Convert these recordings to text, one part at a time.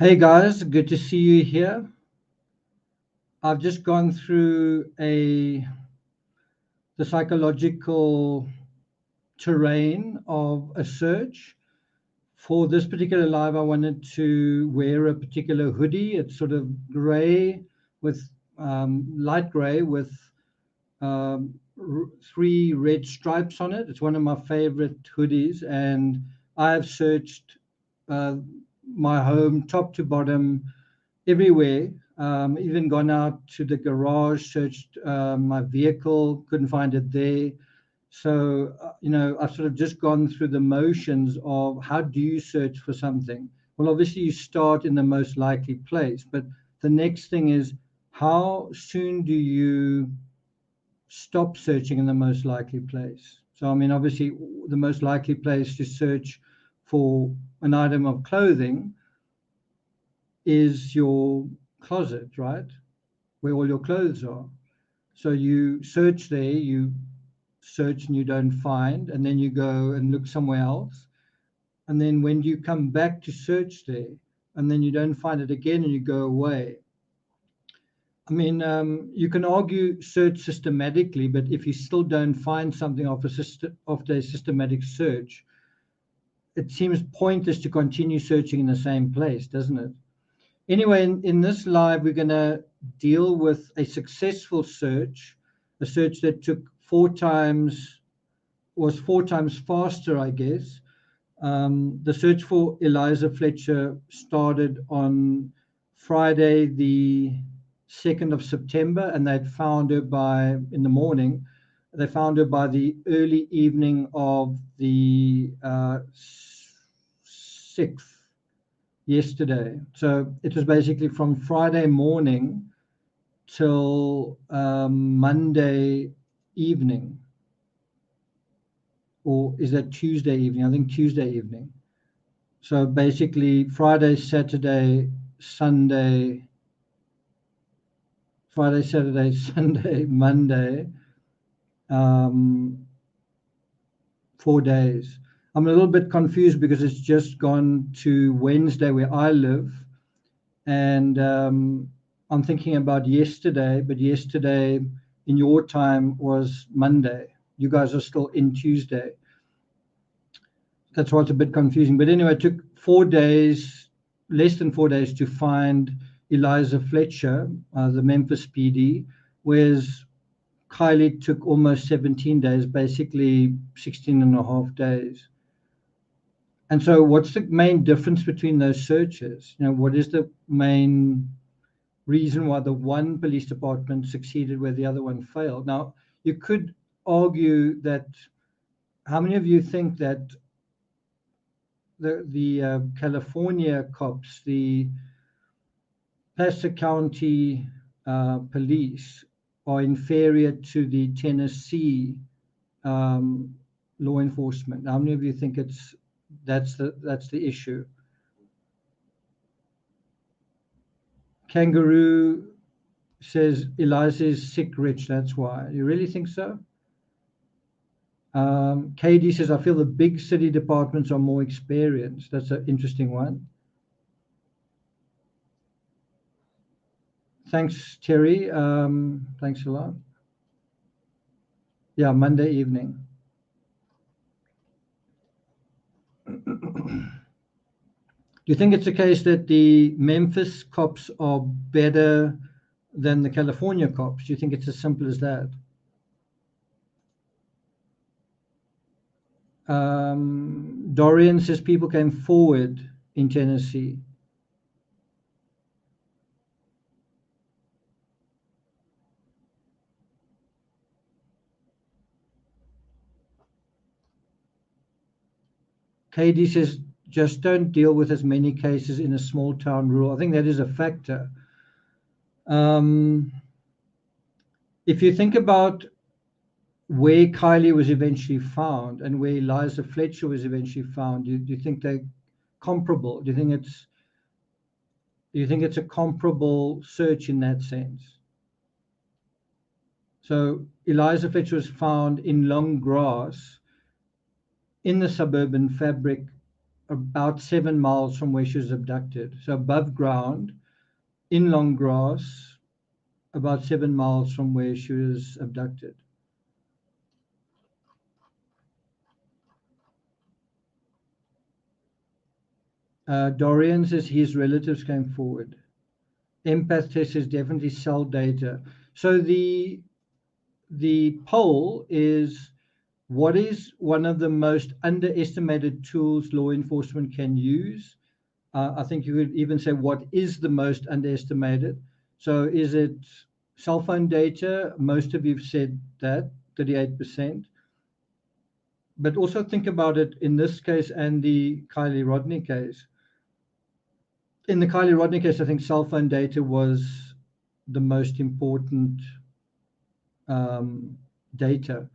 Hey guys, good to see you here. I've just gone through the psychological terrain of a search. For this particular live, I wanted to wear a particular hoodie. It's sort of gray with light gray with three red stripes on it. It's one of my favorite hoodies, and I have searched my home top to bottom everywhere. Even gone out to the garage, searched my vehicle, couldn't find it there. So, I've sort of just gone through the motions of how do you search for something? Well, obviously, you start in the most likely place, but the next thing is how soon do you stop searching in the most likely place? So, I mean, obviously, the most likely place to search for an item of clothing is your closet, right? Where all your clothes are. So you search there, you search and you don't find, and then you go and look somewhere else. And then when you come back to search there, and then you don't find it again and you go away. I mean, you can argue search systematically, but if you still don't find something after a systematic search, it seems pointless to continue searching in the same place, doesn't it? Anyway, in this live, we're going to deal with a successful search, a search that was four times faster, I guess. The search for Eliza Fletcher started on Friday, the 2nd of September, and they'd found her in the morning. They found her by the early evening of the 6th. Yesterday. So it was basically from Friday morning till Monday evening. Or is that Tuesday evening? I think Tuesday evening. So basically Friday, Saturday, Sunday, Sunday, Monday, 4 days. I'm a little bit confused because it's just gone to Wednesday where I live, and I'm thinking about yesterday, but yesterday in your time was Monday. You guys are still in Tuesday. That's why it's a bit confusing. But anyway, it took 4 days, less than 4 days, to find Eliza Fletcher, the Memphis PD, whereas Kiely took almost 17 days, basically 16 and a half days. And so what's the main difference between those searches? What is the main reason why the one police department succeeded where the other one failed? Now, you could argue that, how many of you think that the California cops, the Placer County police, are inferior to the Tennessee law enforcement? How many of you think that's the issue? Kangaroo says Eliza is sick rich, that's why. You really think so? KD says, I feel the big city departments are more experienced. That's an interesting one. Thanks, Terry. Thanks a lot. Yeah, Monday evening. Do you think it's the case that the Memphis cops are better than the California cops? Do you think it's as simple as that? Dorian says people came forward in Tennessee. KD says just don't deal with as many cases in a small town rule. I think that is a factor. If you think about where Kiely was eventually found and where Eliza Fletcher was eventually found, do you think they're comparable? Do you think it's a comparable search in that sense? So Eliza Fletcher was found in long grass in the suburban fabric about 7 miles from where she was abducted. So above ground, in long grass, about 7 miles from where she was abducted. Dorian says his relatives came forward. Empath test says definitely cell data. So the poll is, what is one of the most underestimated tools law enforcement can use? I think you could even say, what is the most underestimated? So is it cell phone data? Most of you have said that, 38%. But also think about it in this case and the Kiely Rodney case. In the Kiely Rodney case, I think cell phone data was the most important data.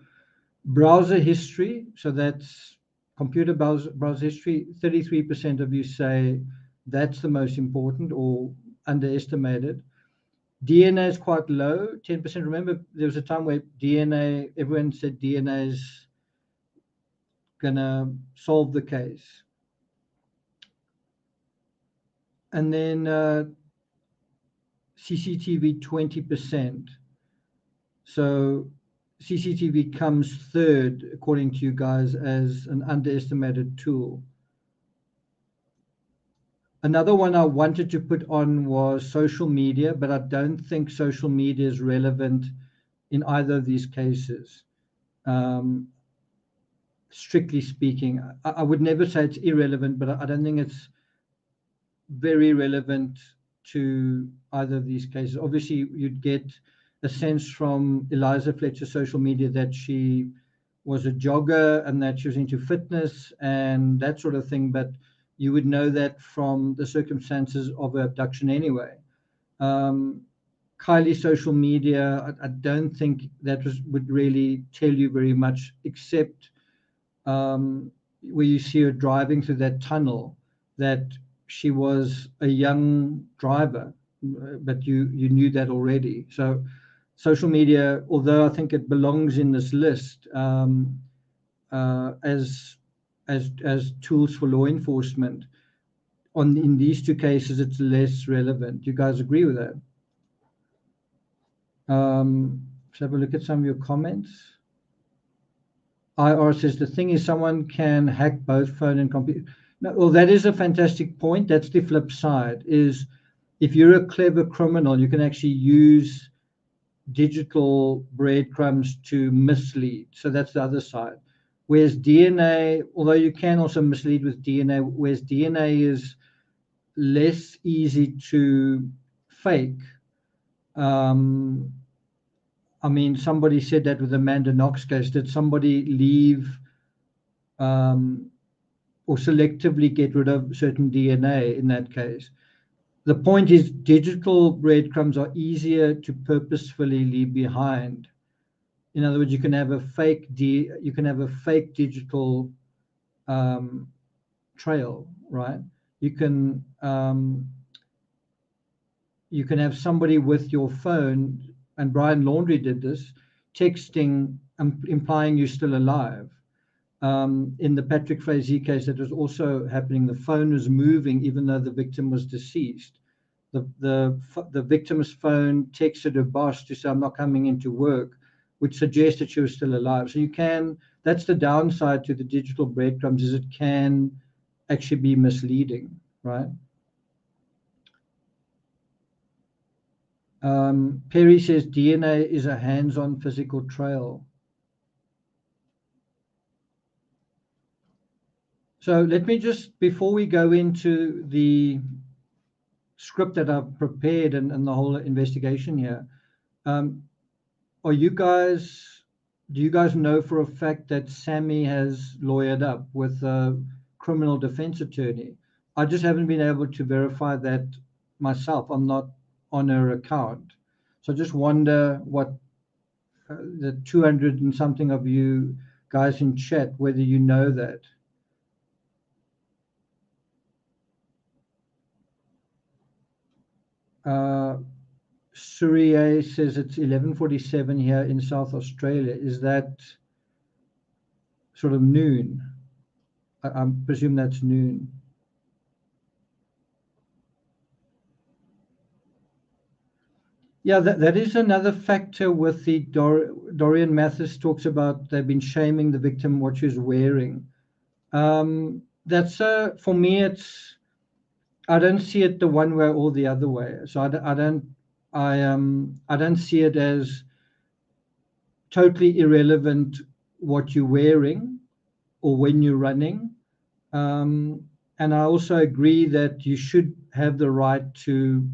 Browser history, so that's computer browser history, 33% of you say that's the most important or underestimated. DNA is quite low, 10%. Remember, there was a time where DNA, everyone said DNA is going to solve the case. And then CCTV, 20%. So CCTV comes third, according to you guys, as an underestimated tool. Another one I wanted to put on was social media, but I don't think social media is relevant in either of these cases. Strictly speaking, I would never say it's irrelevant, but I don't think it's very relevant to either of these cases. Obviously, you'd get a sense from Eliza Fletcher's social media that she was a jogger and that she was into fitness and that sort of thing, but you would know that from the circumstances of her abduction anyway. Kylie's social media, I don't think that would really tell you very much, except where you see her driving through that tunnel, that she was a young driver, but you knew that already. So social media, although I think it belongs in this list as tools for law enforcement, in these two cases, it's less relevant. You guys agree with that? Let's have a look at some of your comments. IR says the thing is someone can hack both phone and computer. No, well, that is a fantastic point. That's the flip side, is if you're a clever criminal, you can actually use digital breadcrumbs to mislead. So that's the other side. Whereas DNA, although you can also mislead with DNA, whereas DNA is less easy to fake. I mean, somebody said that with Amanda Knox case. Did somebody leave or selectively get rid of certain DNA in that case? The point is, digital breadcrumbs are easier to purposefully leave behind. In other words, you can have a fake digital trail, right? You can have somebody with your phone, and Brian Laundrie did this, texting, implying you're still alive. In the Patrick Frazee case, that was also happening. The phone was moving even though the victim was deceased. The victim's phone texted her boss to say, "I'm not coming into work," which suggests that she was still alive. So that's the downside to the digital breadcrumbs, is it can actually be misleading, right? Perry says DNA is a hands-on physical trail. So let me just, before we go into the script that I've prepared and the whole investigation here, do you guys know for a fact that Sammy has lawyered up with a criminal defense attorney? I just haven't been able to verify that myself. I'm not on her account. So I just wonder what the 200 and something of you guys in chat, whether you know that. Surya says it's 11:47 here in South Australia. Is that sort of noon? I presume that's noon. Yeah, that is another factor with the Dorian Mathis talks about they've been shaming the victim what she's wearing. That's for me, I don't see it the one way or the other way. So I don't see it as totally irrelevant what you're wearing or when you're running. And I also agree that you should have the right to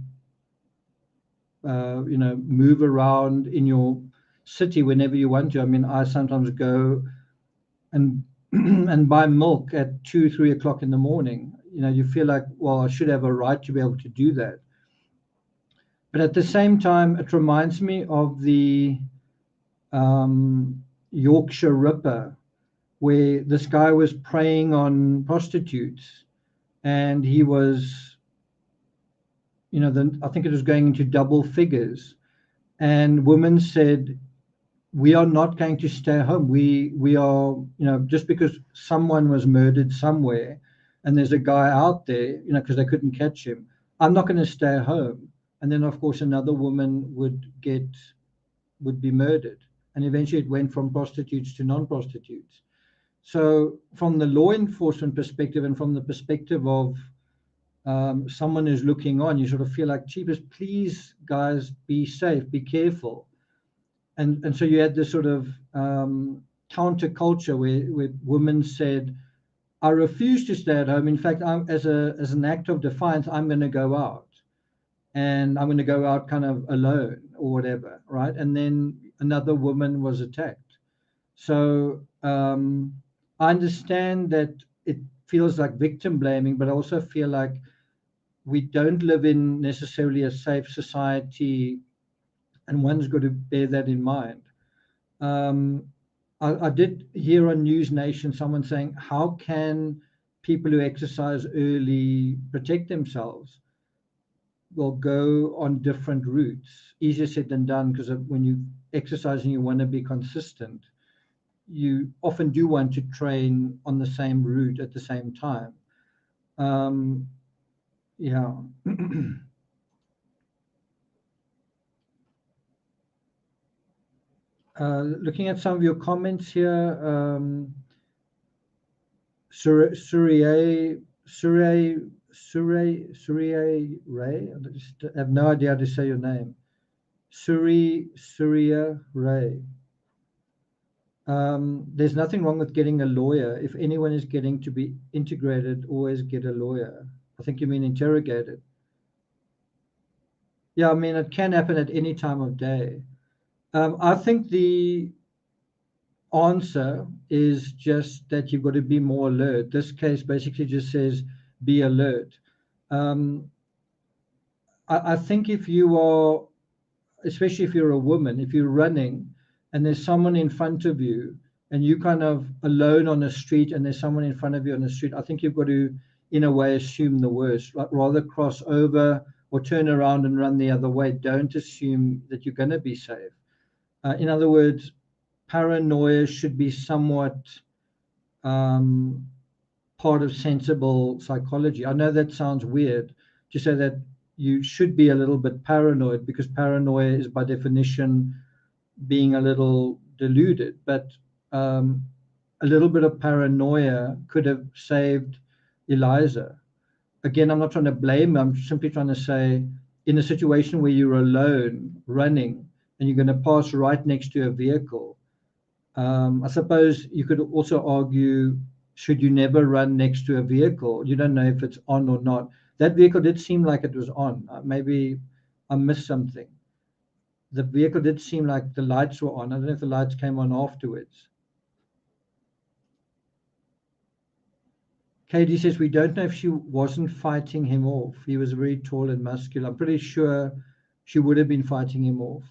move around in your city whenever you want to. I mean, I sometimes go and and buy milk at 2, 3 o'clock in the morning. You feel like, well, I should have a right to be able to do that. But at the same time, it reminds me of the Yorkshire Ripper, where this guy was preying on prostitutes, and he was, I think it was going into double figures, and women said, we are not going to stay home. We are, just because someone was murdered somewhere and there's a guy out there, because they couldn't catch him, I'm not going to stay home. And then, of course, another woman would be murdered. And eventually it went from prostitutes to non-prostitutes. So from the law enforcement perspective and from the perspective of someone who's looking on, you sort of feel like, cheapers, please, guys, be safe, be careful. And so you had this sort of counterculture where women said, I refuse to stay at home. In fact, as an act of defiance, I'm going to go out. And I'm going to go out kind of alone or whatever, right? And then another woman was attacked. So I understand that it feels like victim blaming, but I also feel like we don't live in necessarily a safe society, and one's got to bear that in mind. I did hear on News Nation someone saying, how can people who exercise early protect themselves? Well, go on different routes. Easier said than done, because when you exercise and you want to be consistent, you often do want to train on the same route at the same time. Yeah. Looking at some of your comments here, Surya Ray. I just have no idea how to say your name. Surya Ray. There's nothing wrong with getting a lawyer. If anyone is getting to be integrated, always get a lawyer. I think you mean interrogated. Yeah, I mean, it can happen at any time of day. I think the answer is just that you've got to be more alert. This case basically just says be alert. I think if you are, especially if you're a woman, if you're running and there's someone in front of you and you kind of alone on the street and there's someone in front of you on the street, I think you've got to, in a way, assume the worst, like rather cross over or turn around and run the other way. Don't assume that you're going to be safe. In other words, paranoia should be somewhat part of sensible psychology. I know that sounds weird to say that you should be a little bit paranoid, because paranoia is by definition being a little deluded, but a little bit of paranoia could have saved Eliza. Again, I'm not trying to blame, I'm simply trying to say, in a situation where you're alone running and you're going to pass right next to a vehicle, I suppose you could also argue, should you never run next to a vehicle? You don't know if it's on or not. That vehicle did seem like it was on. Maybe I missed something. The vehicle did seem like the lights were on. I don't know if the lights came on afterwards. KD says, we don't know if she wasn't fighting him off. He was very tall and muscular. I'm pretty sure she would have been fighting him off.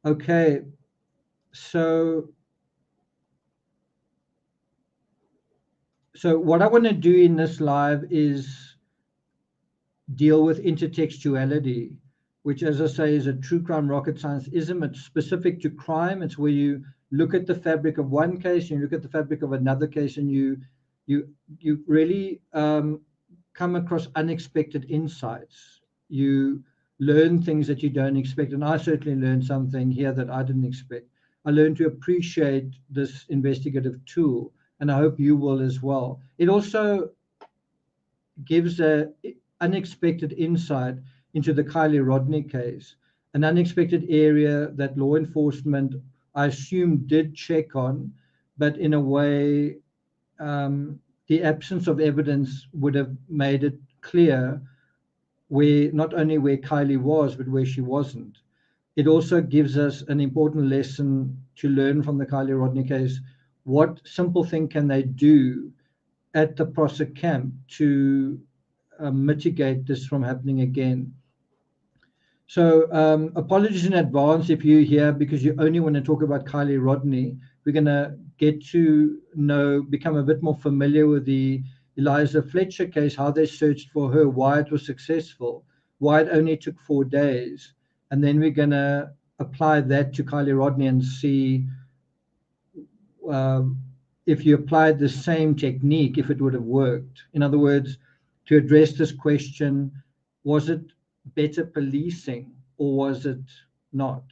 Okay, so what I want to do in this live is deal with intertextuality, which, as I say, is a true crime rocket science ism. It's specific to crime. It's where you look at the fabric of one case, and you look at the fabric of another case, and you really come across unexpected insights. You learn things that you don't expect, and I certainly learned something here that I didn't expect. I learned to appreciate this investigative tool, and I hope you will as well. It also gives an unexpected insight into the Kiely Rodni case, an unexpected area that law enforcement, I assume, did check on, but in a way, the absence of evidence would have made it clear where not only where Kiely was, but where she wasn't. It also gives us an important lesson to learn from the Kiely Rodni case. What simple thing can they do at the Prosser camp to mitigate this from happening again? So apologies in advance if you're here because you only want to talk about Kiely Rodni. We're going to get to become a bit more familiar with the Eliza Fletcher case, how they searched for her, why it was successful, why it only took 4 days. And then we're going to apply that to Kiely Rodni and see if you applied the same technique, if it would have worked. In other words, to address this question, was it better policing or was it not?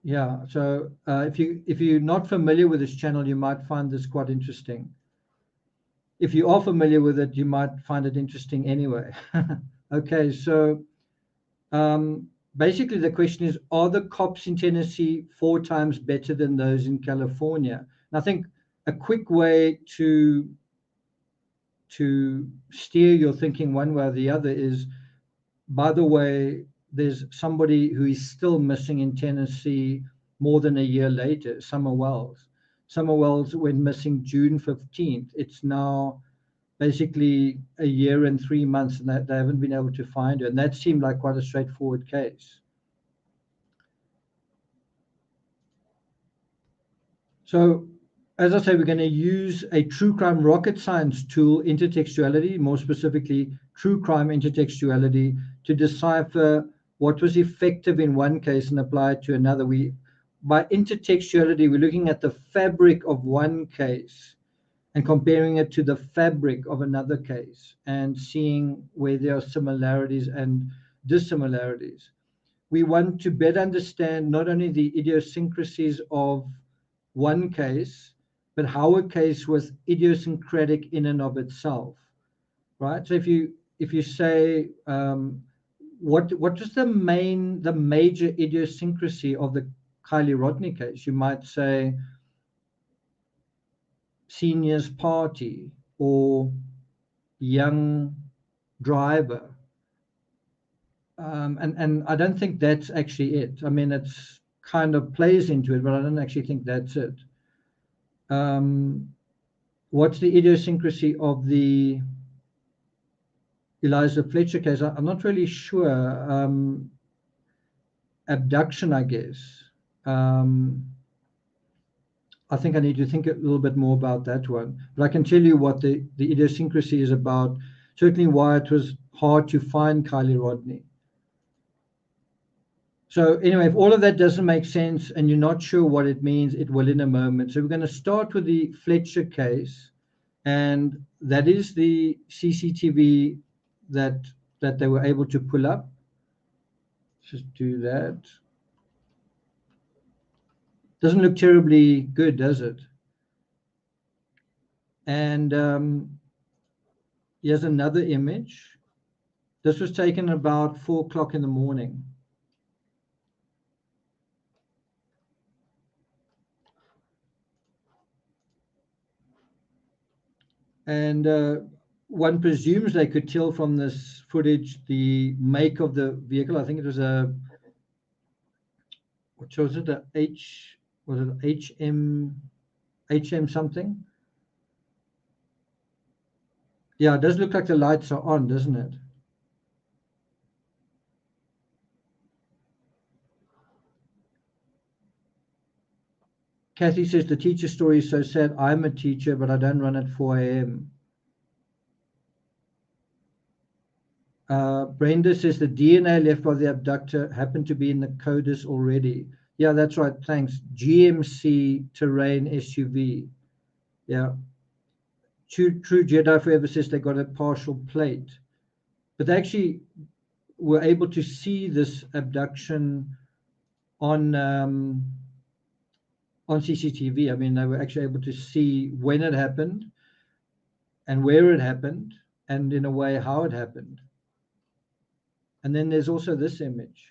Yeah, so if you're not familiar with this channel, you might find this quite interesting. If you are familiar with it, you might find it interesting anyway. Okay, so basically the question is, are the cops in Tennessee 4 times better than those in California? And I think a quick way to steer your thinking one way or the other is, by the way, there's somebody who is still missing in Tennessee more than a year later, Summer Wells. Summer Wells went missing June 15th. It's now basically a year and 3 months, and they haven't been able to find her. And that seemed like quite a straightforward case. So, as I say, we're going to use a true crime rocket science tool, intertextuality, more specifically, true crime intertextuality, to decipher what was effective in one case and apply it to another. By intertextuality, we're looking at the fabric of one case and comparing it to the fabric of another case and seeing where there are similarities and dissimilarities. We want to better understand not only the idiosyncrasies of one case, but how a case was idiosyncratic in and of itself, right? So if you say what was the major idiosyncrasy of the Kiely Rodni case, you might say seniors party or young driver, and I don't think that's actually it. I mean, it's kind of plays into it, but I don't actually think that's it. What's the idiosyncrasy of the Eliza Fletcher case? I'm not really sure. Abduction, I guess. I think I need to think a little bit more about that one. But I can tell you what the idiosyncrasy is about, certainly why it was hard to find Kiely Rodni. So anyway, if all of that doesn't make sense and you're not sure what it means, it will in a moment. So we're going to start with the Fletcher case, and that is the CCTV that they were able to pull up. Just do that. Doesn't look terribly good, does it? And here's another image. This was taken about 4 o'clock in the morning. And one presumes they could tell from this footage the make of the vehicle. I think it was what was it? Was it HM something? Yeah, it does look like the lights are on, doesn't it? Kathy says the teacher story is so sad. I'm a teacher, but I don't run at 4 a.m. Brenda says the DNA left by the abductor happened to be in the CODIS already. Yeah, that's right. Thanks. GMC Terrain SUV. Yeah. True Jedi Forever says they got a partial plate. But they actually were able to see this abduction on CCTV. I mean, they were actually able to see when it happened and where it happened, and in a way how it happened. And then there's also this image.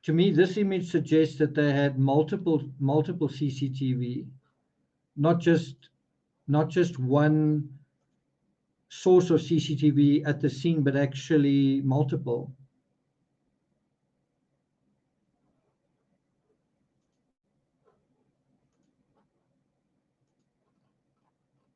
To me, this image suggests that they had multiple CCTV, not just one source of CCTV at the scene, but actually multiple.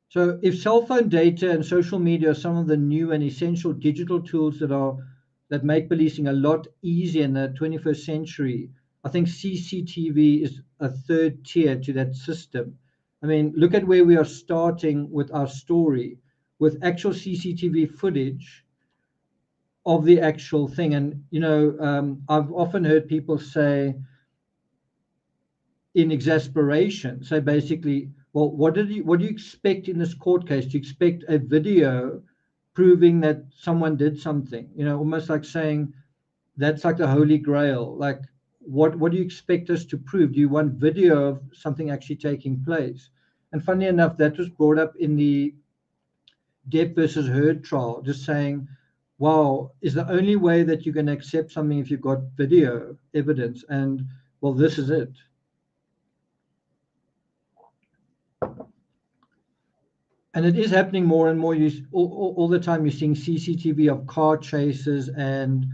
So if cell phone data and social media are some of the new and essential digital tools that make policing a lot easier in the 21st century, I think CCTV is a third tier to that system. I mean, look at where we are starting with our story, with actual CCTV footage of the actual thing. And, you know, I've often heard people say in exasperation, say basically, well, what do you expect in this court case? Do you expect a video proving that someone did something? You know, almost like saying that's like the Holy Grail. Like, what do you expect us to prove? Do you want video of something actually taking place? And funny enough, that was brought up in the Depp versus Heard trial, just saying, wow, is the only way that you can accept something if you've got video evidence? And well, this is it. And it is happening more and more. All the time you're seeing CCTV of car chases and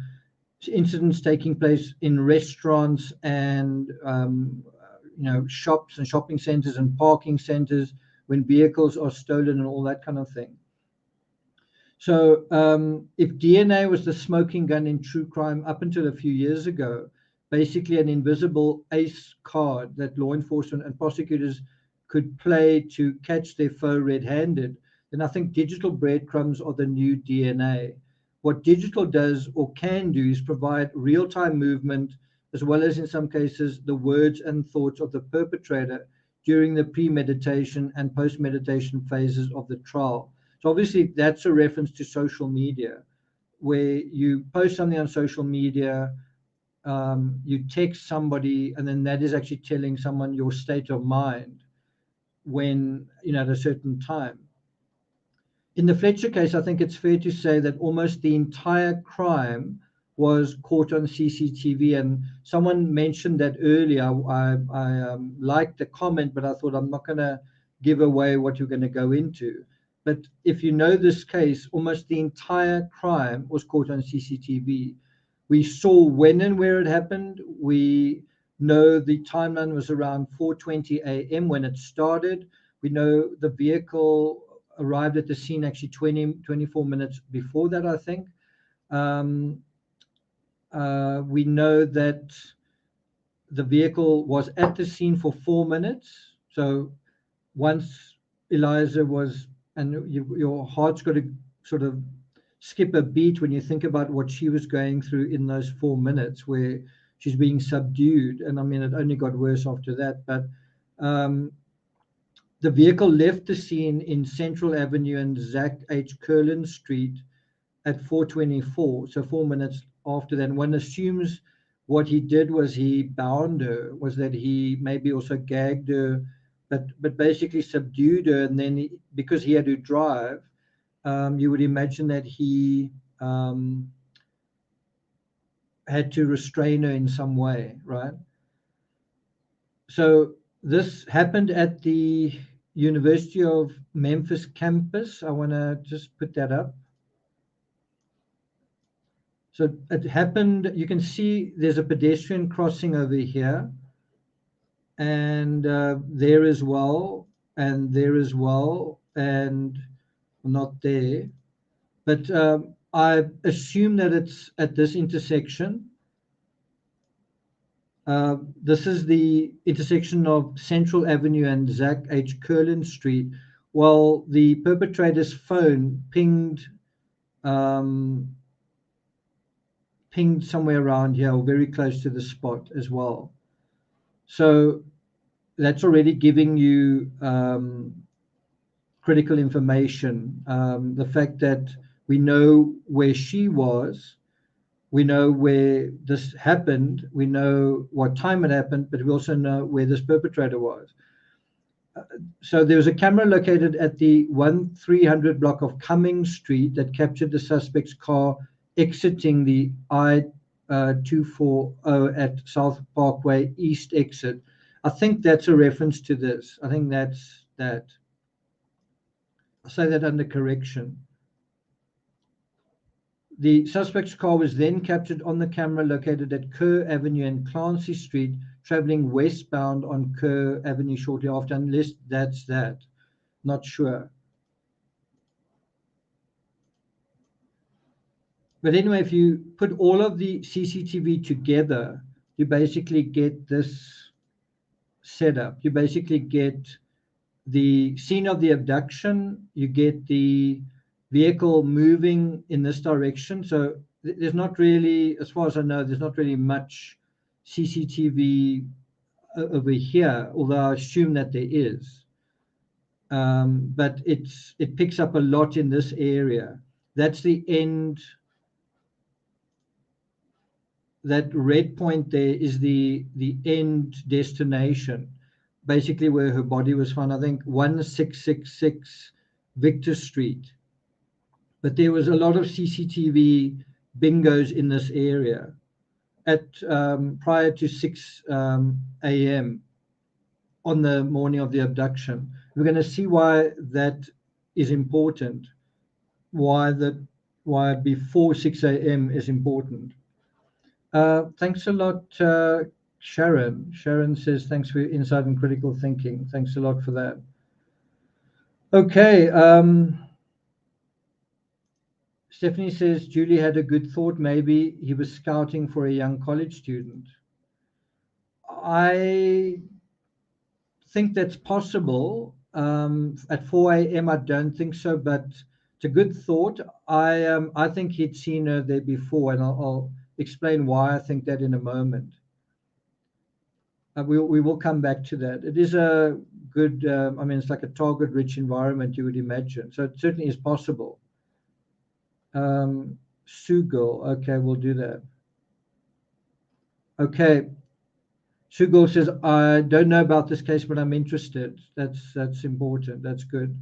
incidents taking place in restaurants and you know, shops and shopping centers and parking centers when vehicles are stolen and all that kind of thing. So if DNA was the smoking gun in true crime up until a few years ago, basically an invisible ace card that law enforcement and prosecutors could play to catch their foe red-handed, then I think digital breadcrumbs are the new DNA. What digital does or can do is provide real-time movement, as well as in some cases the words and thoughts of the perpetrator during the premeditation and post-meditation phases of the trial. So obviously that's a reference to social media, where you post something on social media, you text somebody, and then that is actually telling someone your state of mind when, you know, at a certain time. In the Fletcher case, I think it's fair to say that almost the entire crime was caught on CCTV, and someone mentioned that earlier. I liked the comment, but I thought I'm not going to give away what you're going to go into. But if you know this case, almost the entire crime was caught on CCTV. We saw when and where it happened. We know the timeline was around 4:20 a.m. when it started. We know the vehicle arrived at the scene actually 24 minutes before that, I think. We know that the vehicle was at the scene for 4 minutes. So once Eliza was, and your heart's got to sort of skip a beat when you think about what she was going through in those 4 minutes where she's being subdued. And I mean, it only got worse after that. But the vehicle left the scene in Central Avenue and Zach H. Curlin Street at 4:24, so 4 minutes after that. One assumes what he did was he bound her, was that he maybe also gagged her, but basically subdued her. And then because he had to drive, you would imagine that he had to restrain her in some way, right? So this happened at the University of Memphis campus. I want to just put that up. So it happened, you can see there's a pedestrian crossing over here, and there as well, and there as well, and not there. But I assume that it's at this intersection. This is the intersection of Central Avenue and Zach H. Curlin Street, Well, the perpetrator's phone pinged somewhere around here, or very close to the spot as well. So that's already giving you critical information. The fact that we know where she was, we know where this happened, we know what time it happened, but we also know where this perpetrator was. So there was a camera located at the 1300 block of Cummings Street that captured the suspect's car exiting the I-240 at South Parkway East exit. I think that's a reference to this. I think that's that. I'll say that under correction. The suspect's car was then captured on the camera located at Kerr Avenue and Clancy Street, traveling westbound on Kerr Avenue shortly after, unless that's that. Not sure. But anyway, if you put all of the CCTV together, you basically get this setup. You basically get the scene of the abduction, you get the vehicle moving in this direction. So there's not really, as far as I know, there's not really much CCTV over here, although I assume that there is. But it picks up a lot in this area. That's the end. That red point there is the end destination, basically where her body was found. I think 1666 Victor Street. But there was a lot of CCTV bingos in this area at prior to 6 a.m. on the morning of the abduction. We're going to see why that is important, why before 6 a.m. is important. Thanks a lot, Sharon. Sharon says, thanks for your insight and critical thinking. Thanks a lot for that. Okay. Stephanie says, Julie had a good thought. Maybe he was scouting for a young college student. I think that's possible. At 4 a.m., I don't think so, but it's a good thought. I think he'd seen her there before, and I'll explain why I think that in a moment. We will come back to that. It is a good, I mean, it's like a target-rich environment, you would imagine. So it certainly is possible. Sugil, okay, we'll do that. Okay. Sugil says, I don't know about this case, but I'm interested. That's important. That's good.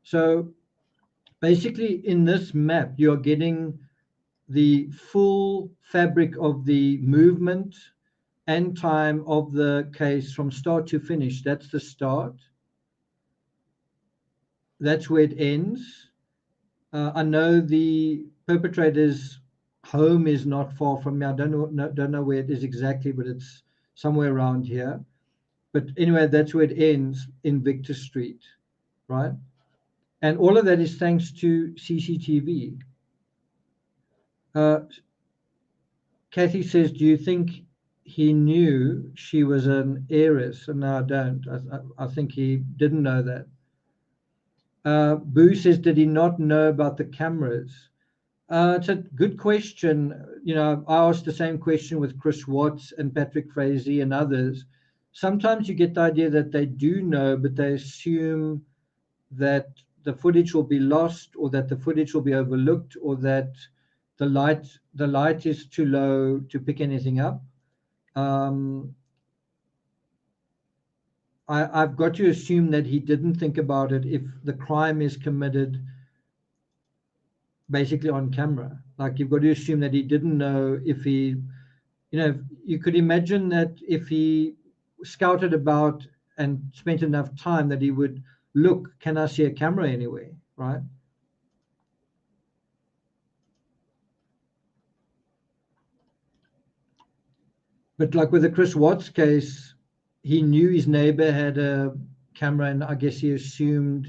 So basically in this map, you're getting the full fabric of the movement and time of the case from start to finish. That's the start. That's where it ends. I know the perpetrator's home is not far from me. I don't know where it is exactly, but it's somewhere around here. But anyway, that's where it ends in Victor Street, right? And all of that is thanks to CCTV. Kathy says, do you think he knew she was an heiress? And no, I don't. I think he didn't know that. Boo says, did he not know about the cameras? It's a good question. You know, I asked the same question with Chris Watts and Patrick Frazee and others. Sometimes you get the idea that they do know, but they assume that the footage will be lost, or that the footage will be overlooked, or that the light is too low to pick anything up. I've got to assume that he didn't think about it if the crime is committed basically on camera. Like, you've got to assume that he didn't know if he, you know, you could imagine that if he scouted about and spent enough time that he would look, can I see a camera anywhere, right? But like with the Chris Watts case, he knew his neighbor had a camera, and I guess he assumed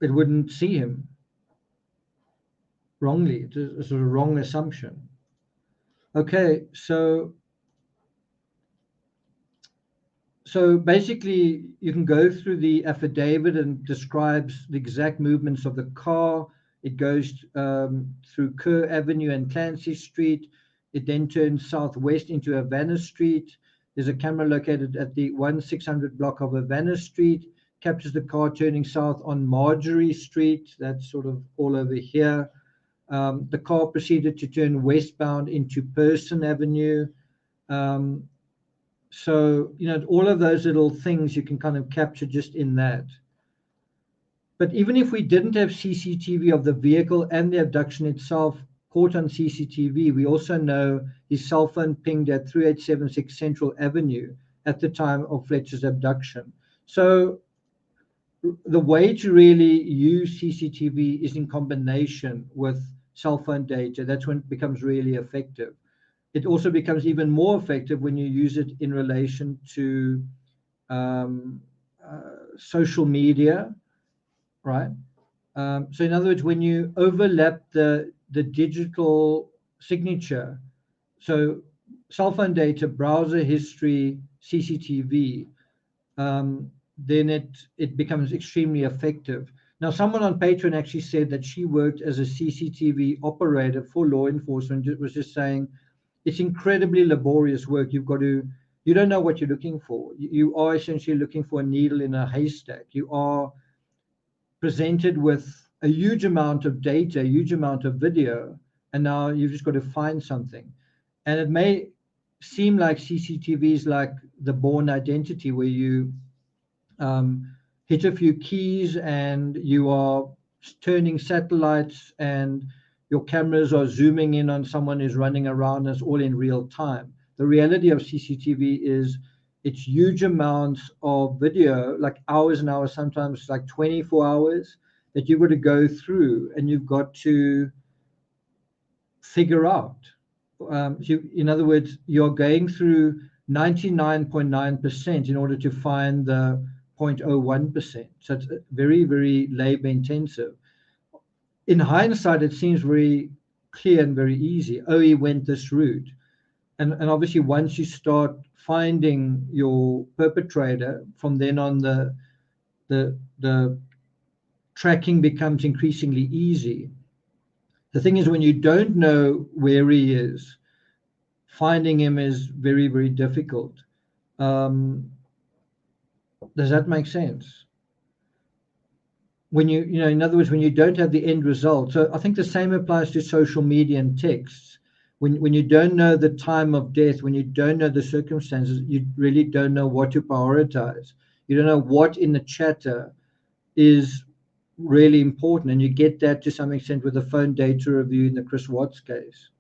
it wouldn't see him. Wrongly. It's a sort of wrong assumption. Okay, so So basically, you can go through the affidavit and describes the exact movements of the car. It goes through Kerr Avenue and Clancy Street. It then turns southwest into Havana Street. There's a camera located at the 1600 block of Havana Street, captures the car turning south on Marjorie Street. That's sort of all over here. The car proceeded to turn westbound into Person Avenue. So, all of those little things you can kind of capture just in that. But even if we didn't have CCTV of the vehicle and the abduction itself caught on CCTV, we also know his cell phone pinged at 3876 Central Avenue at the time of Fletcher's abduction. So the way to really use CCTV is in combination with cell phone data. That's when it becomes really effective. It also becomes even more effective when you use it in relation to social media, right? So in other words, when you overlap the digital signature, so cell phone data, browser history, CCTV, then it becomes extremely effective. Now, someone on Patreon actually said that she worked as a CCTV operator for law enforcement. It was just saying, it's incredibly laborious work. You don't know what you're looking for. You are essentially looking for a needle in a haystack. You are presented with a huge amount of data, a huge amount of video, and now you've just got to find something. And it may seem like CCTV is like the Bourne Identity, where you hit a few keys and you are turning satellites and your cameras are zooming in on someone who's running around us all in real time. The reality of CCTV is it's huge amounts of video, like hours and hours, sometimes like 24 hours, that you've got to go through and you've got to figure out. In other words, you're going through 99.9% in order to find the 0.01%. So it's very, very labor intensive. In hindsight, it seems very clear and very easy. Oh, he went this route. And obviously, once you start finding your perpetrator, from then on, the tracking becomes increasingly easy. The thing is, when you don't know where he is, finding him is very, very difficult. Does that make sense? When in other words, when you don't have the end result. So I think the same applies to social media and texts. When you don't know the time of death, when you don't know the circumstances, you really don't know what to prioritize. You don't know what in the chatter is really important. And you get that to some extent with the phone data review in the Chris Watts case.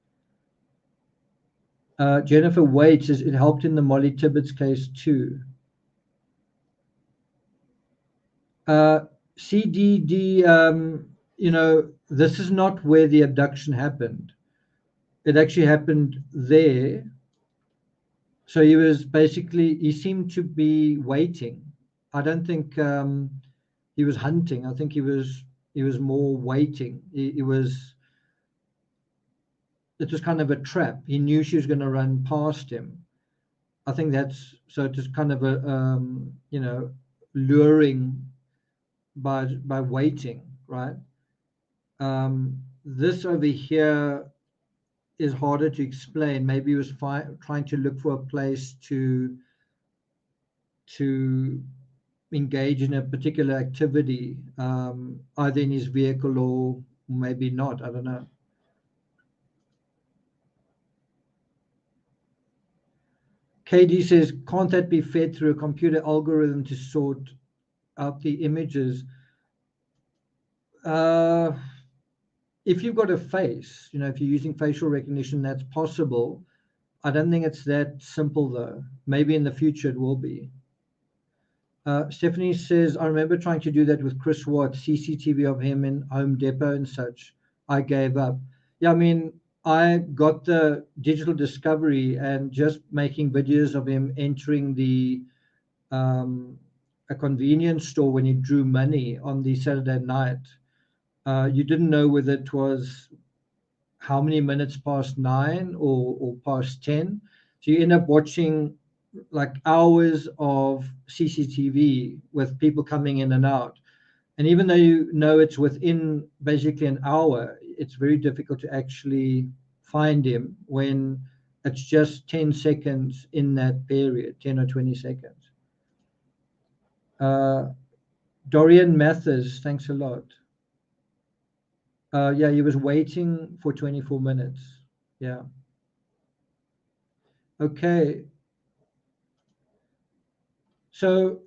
Jennifer Wade says it helped in the Molly Tibbetts case too. CDD, this is not where the abduction happened. It actually happened there. So he seemed to be waiting. I don't think he was hunting. I think he was more waiting. It was kind of a trap. He knew she was going to run past him. I think that's so. It was kind of a luring by waiting, right? This over here is harder to explain. Maybe he was trying to look for a place to engage in a particular activity, either in his vehicle or maybe not. I don't know. KD says, can't that be fed through a computer algorithm to sort out the images? If you've got a face, if you're using facial recognition, that's possible. I don't think it's that simple, though. Maybe in the future it will be. Stephanie says, I remember trying to do that with Chris Watts, CCTV of him in Home Depot and such. I gave up. Yeah, I mean, I got the digital discovery and just making videos of him entering a convenience store when he drew money on the Saturday night. You didn't know whether it was how many minutes past 9 or past 10. So you end up watching like hours of CCTV with people coming in and out. And even though you know it's within basically an hour, it's very difficult to actually find him when it's just 10 seconds in that period, 10 or 20 seconds. Dorian Mathers, thanks a lot. Yeah, he was waiting for 24 minutes. Yeah. Okay. So,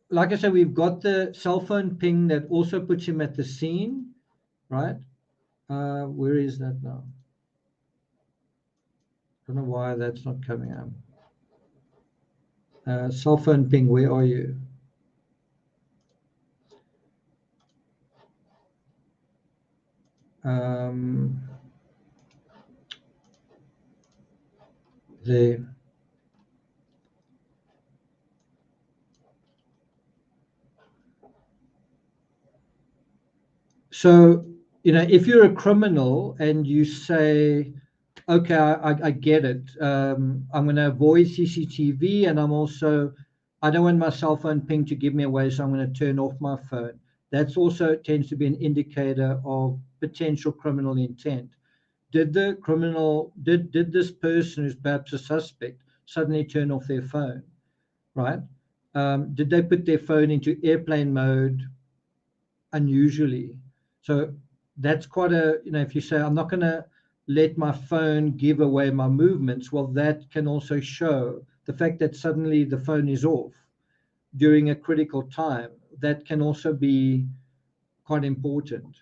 like I said, we've got the cell phone ping that also puts him at the scene, right? Where is that now? I don't know why that's not coming up. Cell phone ping, where are you? There. So, if you're a criminal and you say, okay, I get it. I'm going to avoid CCTV, and I don't want my cell phone ping to give me away, so I'm going to turn off my phone. That's also tends to be an indicator of potential criminal intent. Did this person who's perhaps a suspect suddenly turn off their phone, right? Did they put their phone into airplane mode unusually? So that's quite if you say, I'm not going to let my phone give away my movements, well, that can also show the fact that suddenly the phone is off during a critical time. That can also be quite important.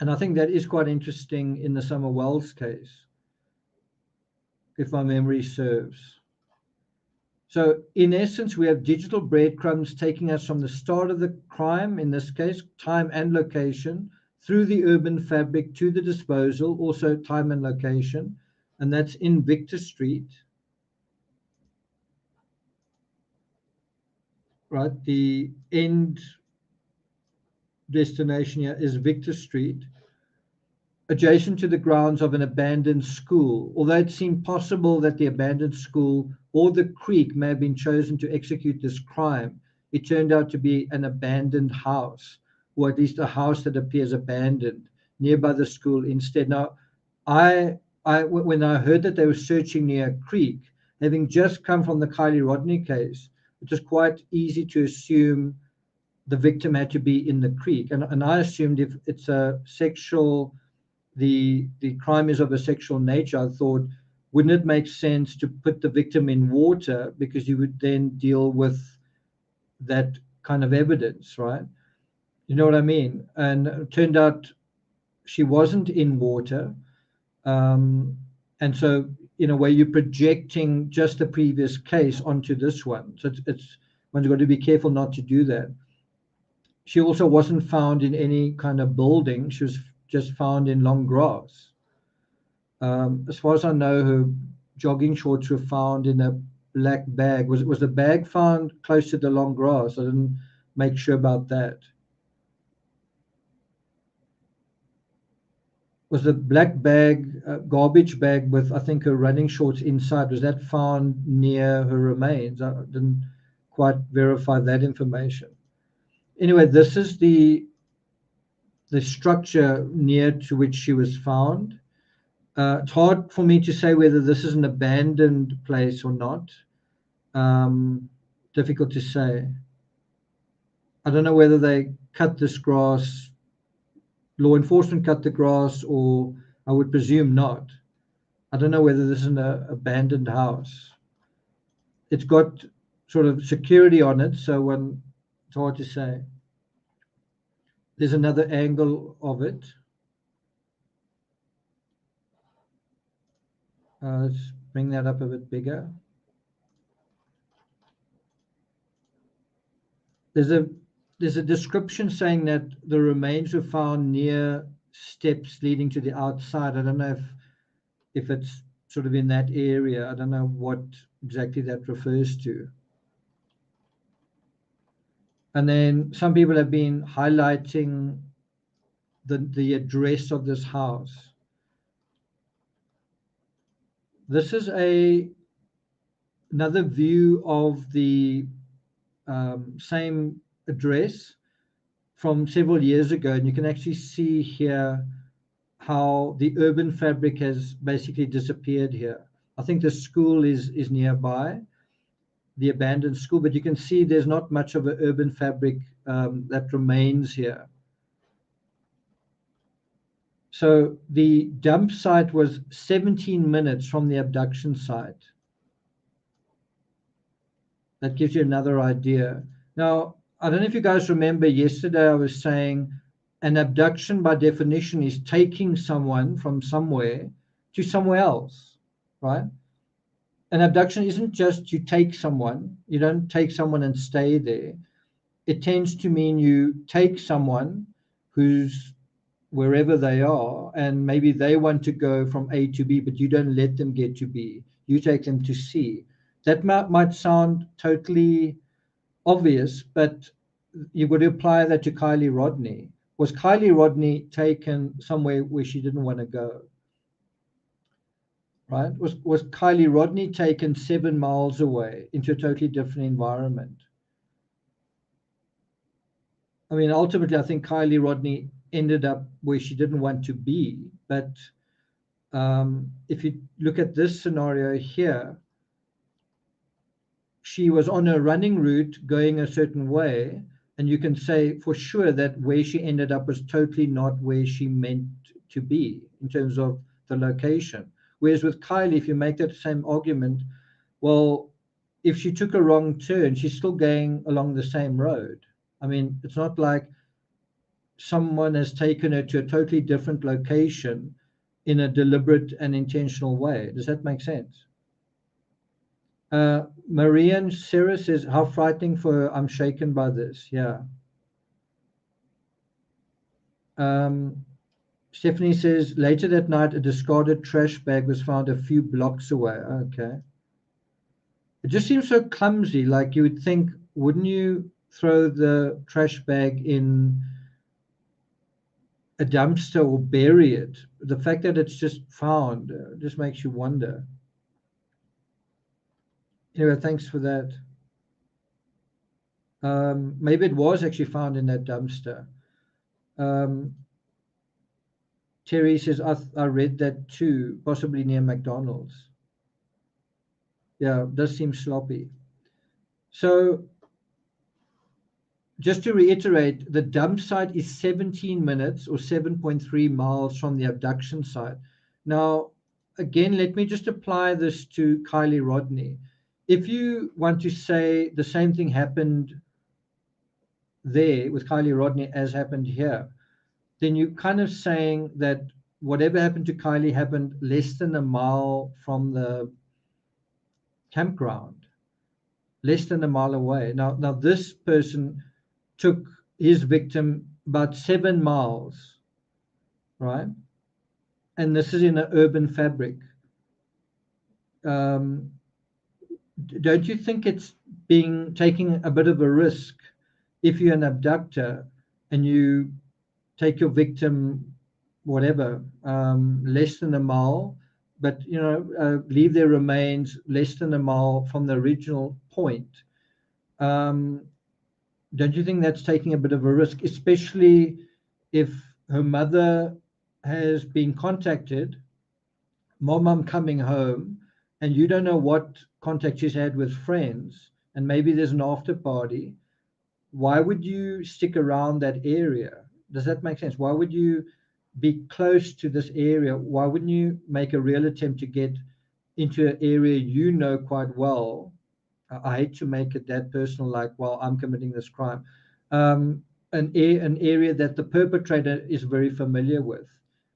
And I think that is quite interesting in the Summer Wells case, if my memory serves. So in essence, we have digital breadcrumbs taking us from the start of the crime, in this case, time and location, through the urban fabric to the disposal, also time and location, and that's in Victor Street, right? The end destination here is Victor Street, adjacent to the grounds of an abandoned school. Although it seemed possible that the abandoned school or the creek may have been chosen to execute this crime, it turned out to be an abandoned house, or at least a house that appears abandoned nearby the school instead. Now, when I heard that they were searching near a creek, having just come from the Kiely Rodni case, it was quite easy to assume the victim had to be in the creek. And I assumed if it's a sexual the crime is of a sexual nature, I thought, wouldn't it make sense to put the victim in water, because you would then deal with that kind of evidence, right? You know what I mean? And it turned out she wasn't in water. And so, in a way, you're projecting just the previous case onto this one. So one's got to be careful not to do that. She also wasn't found in any kind of building. She was just found in long grass. As far as I know, her jogging shorts were found in a black bag. Was the bag found close to the long grass? I didn't make sure about that. Was the black bag, garbage bag with, I think, her running shorts inside, was that found near her remains? I didn't quite verify that information. Anyway, this is the structure near to which she was found. It's hard for me to say whether this is an abandoned place or not. Difficult to say. I don't know whether they cut this grass, law enforcement cut the grass, or I would presume not. I don't know whether this is an abandoned house. It's got sort of security on it, so it's hard to say. There's another angle of it. Let's bring that up a bit bigger. There's a description saying that the remains were found near steps leading to the outside. I don't know if it's sort of in that area. I don't know what exactly that refers to. And then some people have been highlighting the address of this house. This is another view of the same address from several years ago, and you can actually see here how the urban fabric has basically disappeared here. I think the school is nearby, the abandoned school, but you can see there's not much of an urban fabric that remains here. So the dump site was 17 minutes from the abduction site. That gives you another idea. Now, I don't know if you guys remember yesterday I was saying an abduction by definition is taking someone from somewhere to somewhere else, right? An abduction isn't just you take someone, you don't take someone and stay there. It tends to mean you take someone who's wherever they are, and maybe they want to go from A to B, but you don't let them get to B. You take them to C. That might sound totally obvious, but you've got to apply that to Kiely Rodni. Was Kiely Rodni taken somewhere where she didn't want to go? Right? Was Kiely Rodni taken 7 miles away into a totally different environment? I mean, ultimately, I think Kiely Rodni ended up where she didn't want to be. But if you look at this scenario here, she was on a running route going a certain way, and you can say for sure that where she ended up was totally not where she meant to be in terms of the location. Whereas with Kiely, if you make that same argument, well, if she took a wrong turn, she's still going along the same road. I mean, it's not like someone has taken her to a totally different location in a deliberate and intentional way. Does that make sense? Marianne Sarah says, how frightening for her. I'm shaken by this. Yeah. Stephanie says, later that night, a discarded trash bag was found a few blocks away. Okay. It just seems so clumsy. Like you would think, wouldn't you throw the trash bag in a dumpster or bury it? The fact that it's just found just makes you wonder. Anyway, thanks for that. Maybe it was actually found in that dumpster. Terry says, I read that too, possibly near McDonald's. Yeah, it does seem sloppy. So just to reiterate, the dump site is 17 minutes or 7.3 miles from the abduction site. Now, again, let me just apply this to Kiely Rodni. If you want to say the same thing happened there with Kiely Rodni as happened here, then you're kind of saying that whatever happened to Kiely happened less than a mile from the campground, less than a mile away. Now this person took his victim about 7 miles, right? And this is in an urban fabric. Don't you think it's taking a bit of a risk if you're an abductor and you take your victim, whatever, less than a mile, but leave their remains less than a mile from the original point? Don't you think that's taking a bit of a risk, especially if her mother has been contacted, mom, coming home, and you don't know what contact she's had with friends, and maybe there's an after party? Why would you stick around that area? Does that make sense? Why would you be close to this area? Why wouldn't you make a real attempt to get into an area you know quite well? I hate to make it that personal, like, well, I'm committing this crime. An area that the perpetrator is very familiar with,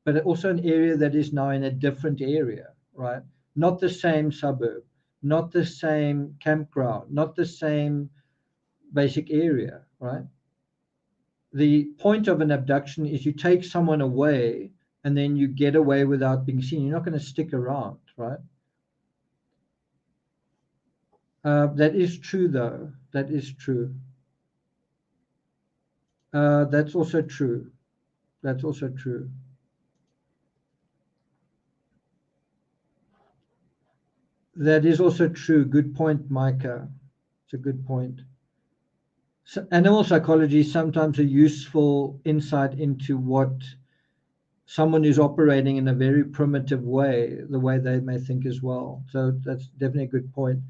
but also an area that is now in a different area, right? Not the same suburb, not the same campground, not the same basic area, right? The point of an abduction is you take someone away and then you get away without being seen. You're not going to stick around, right? That is true, though. That is true. That's also true. That's also true. That is also true. Good point, Micah. It's a good point. So animal psychology is sometimes a useful insight into what someone who's operating in a very primitive way, the way they may think as well. So that's definitely a good point.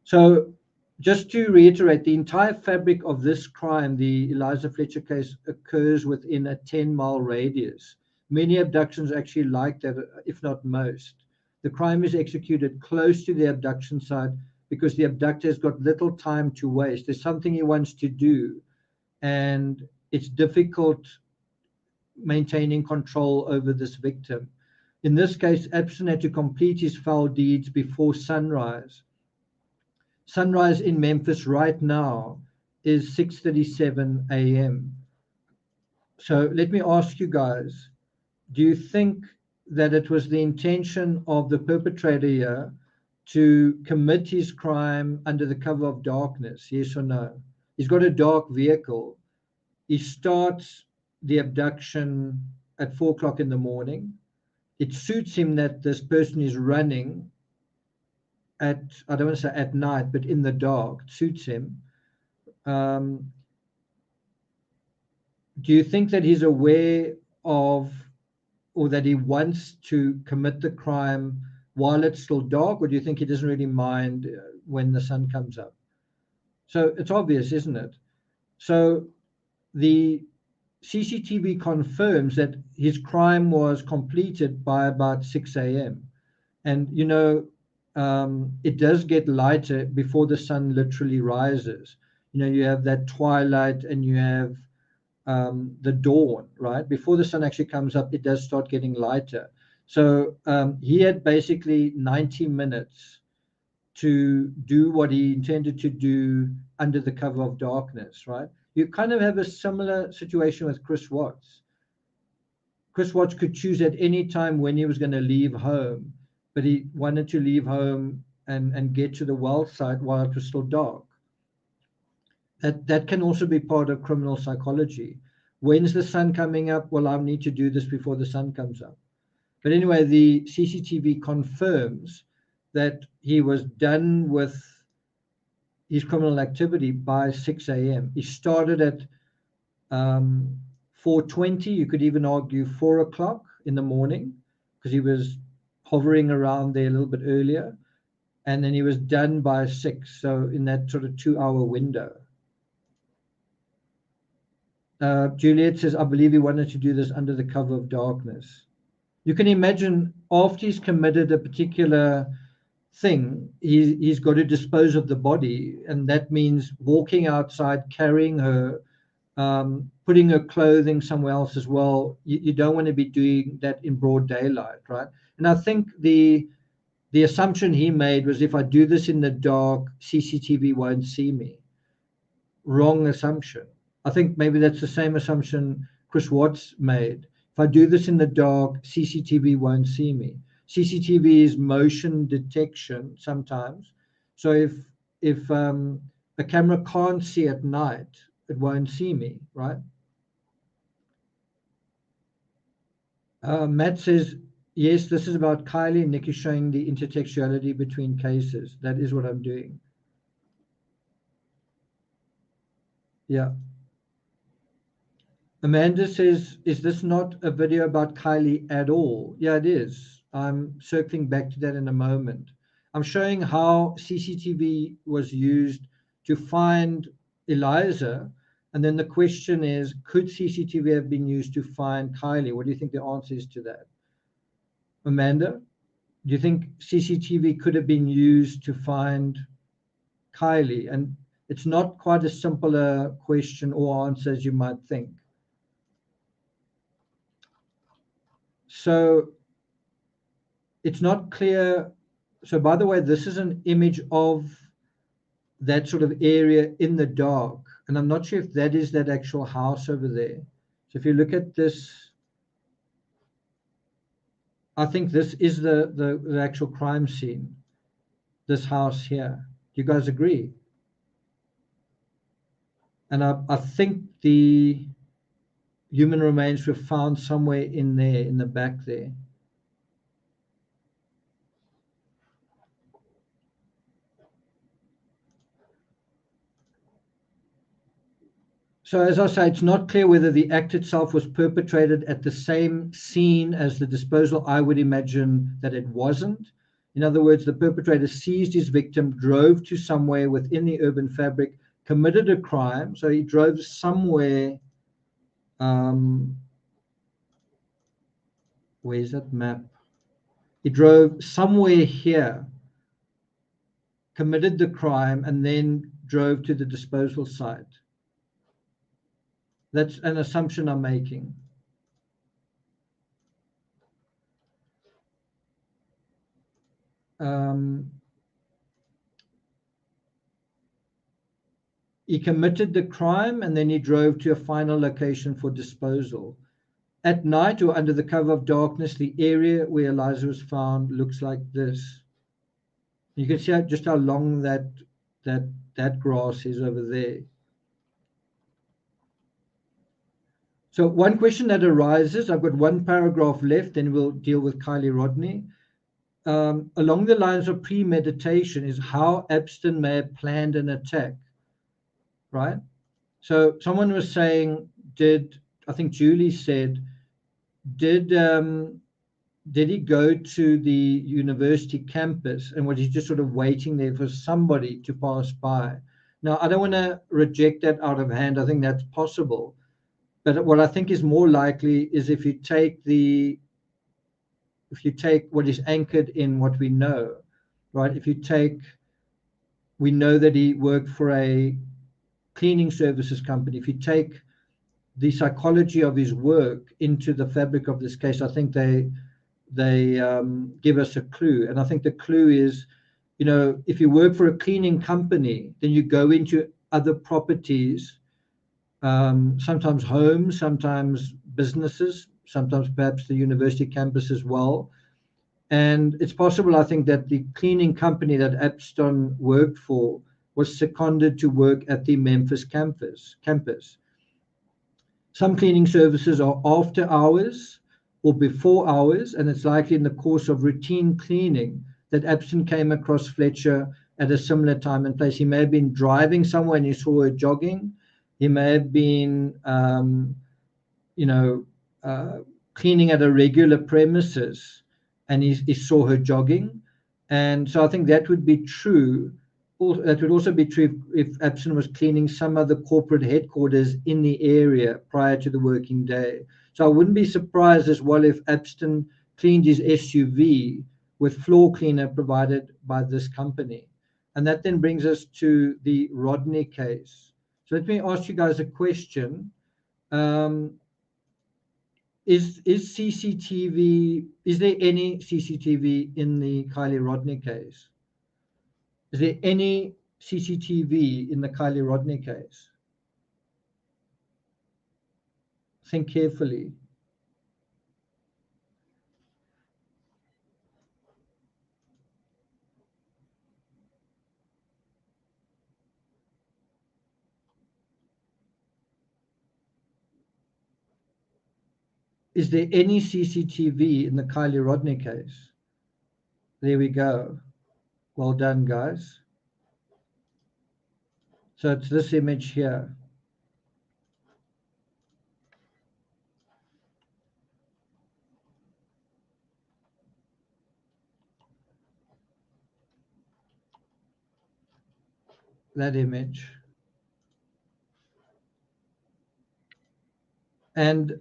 So just to reiterate, the entire fabric of this crime, the Eliza Fletcher case, occurs within a 10-mile radius. Many abductions actually like that, if not most. The crime is executed close to the abduction site because the abductor has got little time to waste. There's something he wants to do, and it's difficult maintaining control over this victim. In this case, Epson had to complete his foul deeds before sunrise. Sunrise in Memphis right now is 6:37 a.m. So let me ask you guys, do you think that it was the intention of the perpetrator here to commit his crime under the cover of darkness? Yes or no? He's got a dark vehicle. He starts the abduction at 4 o'clock in the morning. It suits him that this person is running at, I don't want to say at night, but in the dark. It suits him. Do you think that he's aware of, or that he wants to commit the crime while it's still dark, or do you think he doesn't really mind when the sun comes up? So it's obvious, isn't it? So the CCTV confirms that his crime was completed by about 6 a.m. And, it does get lighter before the sun literally rises. You have that twilight and you have the dawn, right? Before the sun actually comes up, it does start getting lighter. So he had basically 90 minutes to do what he intended to do under the cover of darkness, right? You kind of have a similar situation with Chris Watts. Chris Watts could choose at any time when he was going to leave home, but he wanted to leave home and get to the well site while it was still dark. That can also be part of criminal psychology. When's the sun coming up? Well, I need to do this before the sun comes up. But anyway, the CCTV confirms that he was done with his criminal activity by 6 a.m. He started at 4:20. You could even argue 4 o'clock in the morning, because he was hovering around there a little bit earlier. And then he was done by 6. So in that sort of 2-hour window. Juliet says, I believe he wanted to do this under the cover of darkness. You can imagine after he's committed a particular thing, he's got to dispose of the body. And that means walking outside, carrying her, putting her clothing somewhere else as well. You don't want to be doing that in broad daylight, right? And I think the assumption he made was, if I do this in the dark, CCTV won't see me. Wrong assumption. I think maybe that's the same assumption Chris Watts made. If I do this in the dark, CCTV won't see me. CCTV is motion detection sometimes. So if a camera can't see at night, it won't see me, right? Matt says, yes, this is about Kiely. Nick is showing the intertextuality between cases. That is what I'm doing. Yeah. Amanda says, is this not a video about Kiely at all? Yeah, it is. I'm circling back to that in a moment. I'm showing how CCTV was used to find Eliza. And then the question is, could CCTV have been used to find Kiely? What do you think the answer is to that? Amanda, do you think CCTV could have been used to find Kiely? And it's not quite as simple a question or answer as you might think. So it's not clear. So by the way, this is an image of that sort of area in the dark. And I'm not sure if that is that actual house over there. So if you look at this, I think this is the actual crime scene, this house here. Do you guys agree? And I think the human remains were found somewhere in there, in the back there. So as I say, it's not clear whether the act itself was perpetrated at the same scene as the disposal. I would imagine that it wasn't. In other words, the perpetrator seized his victim, drove to somewhere within the urban fabric, committed a crime. So he drove somewhere. Where's that map? He drove somewhere here, committed the crime, and then drove to the disposal site. That's an assumption I'm making. He committed the crime and then he drove to a final location for disposal. At night or under the cover of darkness, the area where Eliza was found looks like this. You can see just how long that grass is over there. So one question that arises, I've got one paragraph left, then we'll deal with Kiely Rodni. Along the lines of premeditation is how Abston may have planned an attack, right? So someone was saying, I think Julie said, did he go to the university campus and was he just sort of waiting there for somebody to pass by? Now, I don't want to reject that out of hand. I think that's possible. But what I think is more likely is if you take what is anchored in what we know, right? We know that he worked for a cleaning services company. If you take the psychology of his work into the fabric of this case, I think they give us a clue. And I think the clue is, if you work for a cleaning company, then you go into other properties, sometimes homes, sometimes businesses, sometimes perhaps the university campus as well. And it's possible, I think, that the cleaning company that Abston worked for was seconded to work at the Memphis campus. Some cleaning services are after hours or before hours, and it's likely in the course of routine cleaning that Abston came across Fletcher at a similar time and place. He may have been driving somewhere and he saw her jogging. He may have been, cleaning at a regular premises and he saw her jogging. And so I think that would be true. That would also be true if Abston was cleaning some other corporate headquarters in the area prior to the working day. So I wouldn't be surprised as well if Abston cleaned his SUV with floor cleaner provided by this company. And that then brings us to the Rodney case. So let me ask you guys a question. Is CCTV, is there any CCTV in the Kiely Rodni case? Is there any CCTV in the Kiely Rodni case? Think carefully. Is there any CCTV in the Kiely Rodni case? There we go. Well done, guys. So it's this image here. That image. And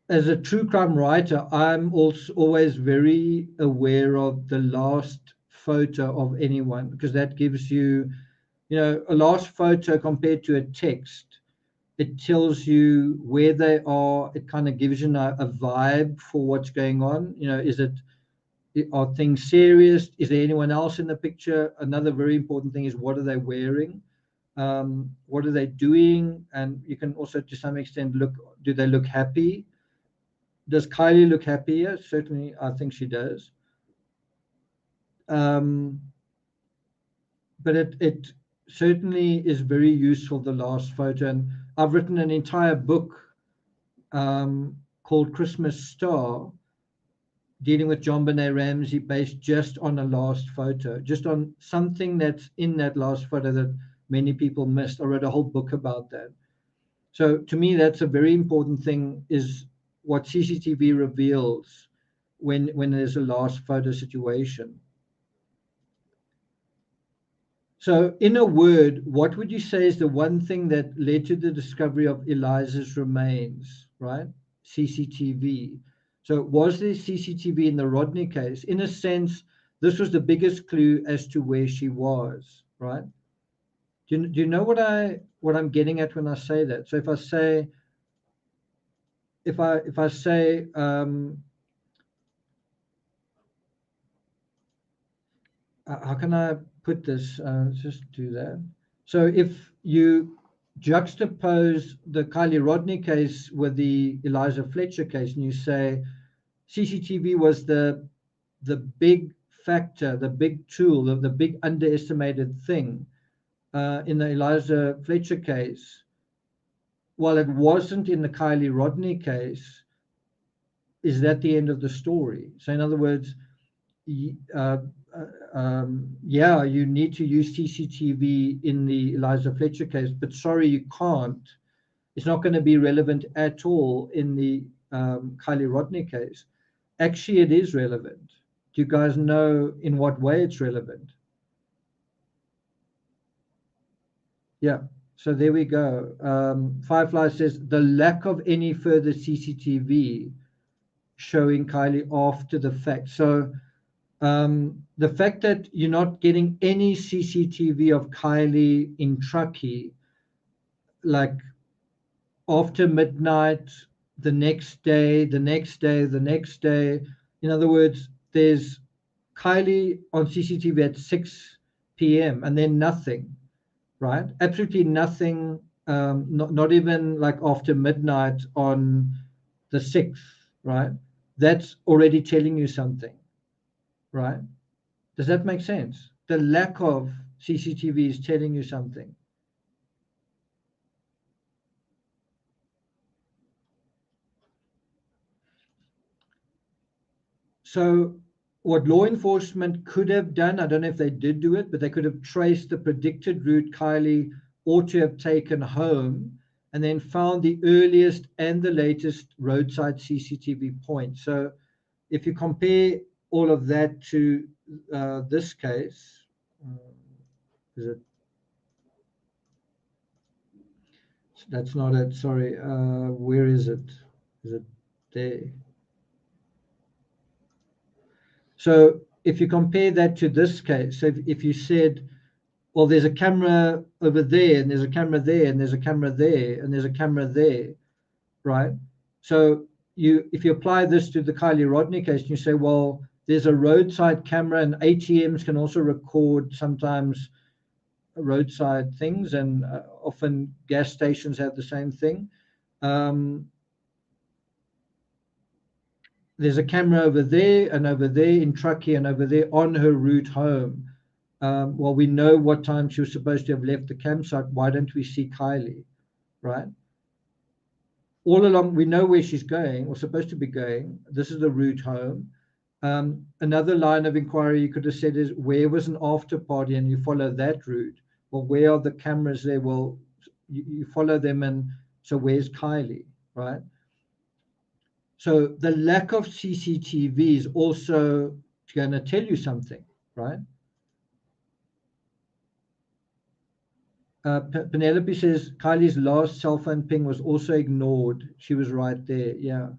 as a true crime writer, I'm also always very aware of the last photo of anyone, because that gives you, a last photo compared to a text. It tells you where they are. It kind of gives you a vibe for what's going on. Are things serious? Is there anyone else in the picture? Another very important thing is, what are they wearing? What are they doing? And you can also, to some extent, do they look happy? Does Kiely look happier? Certainly, I think she does. But it certainly is very useful, the last photo. And I've written an entire book called Christmas Star, dealing with John Benet Ramsey, based just on a last photo, just on something that's in that last photo that many people missed. I wrote a whole book about that. So to me, that's a very important thing, is what CCTV reveals when there's a last photo situation. So in a word, what would you say is the one thing that led to the discovery of Eliza's remains, right? CCTV. So was there CCTV in the Rodney case? In a sense, this was the biggest clue as to where she was, right? Do you know what I'm getting at when I say that? So if I say, how can I put this? Let's just do that. So if you juxtapose the Kiely Rodney case with the Eliza Fletcher case, and you say CCTV was the big factor, the big tool, the big underestimated thing in the Eliza Fletcher case, while it wasn't in the Kiely Rodney case, is that the end of the story? So in other words, yeah, you need to use CCTV in the Eliza Fletcher case, but sorry, you can't. It's not going to be relevant at all in the Kiely Rodney case. Actually, it is relevant. Do you guys know in what way it's relevant? Yeah, so there we go. Firefly says the lack of any further CCTV showing Kiely after the fact. So the fact that you're not getting any CCTV of Kiely in Truckee, like after midnight, the next day, the next day, the next day. In other words, there's Kiely on CCTV at 6 p.m. and then nothing, right? Absolutely nothing, not even like after midnight on the 6th, right? That's already telling you something, right? Does that make sense? The lack of CCTV is telling you something. So what law enforcement could have done, I don't know if they did do it, but they could have traced the predicted route Kiely ought to have taken home and then found the earliest and the latest roadside CCTV point. So if you compare all of that to this case, is it? That's not it. Sorry. Where is it? Is it there? So if you compare that to this case, so if you said, well, there's a camera over there, and there's a camera there, and there's a camera there, and there's a camera there, right? So if you apply this to the Kiely Rodney case, and you say, well, there's a roadside camera, and ATMs can also record sometimes roadside things, and often gas stations have the same thing. There's a camera over there and over there in Truckee and over there on her route home. Well, we know what time she was supposed to have left the campsite. Why don't we see Kiely, right? All along, we know where she's going or supposed to be going. This is the route home. Another line of inquiry you could have said is, where was an after party, and you follow that route. Well, where are the cameras there? Well, you follow them, and so where's Kiely, right? So the lack of CCTV is also going to tell you something, right? Penelope says Kylie's last cell phone ping was also ignored. She was right there. Yeah.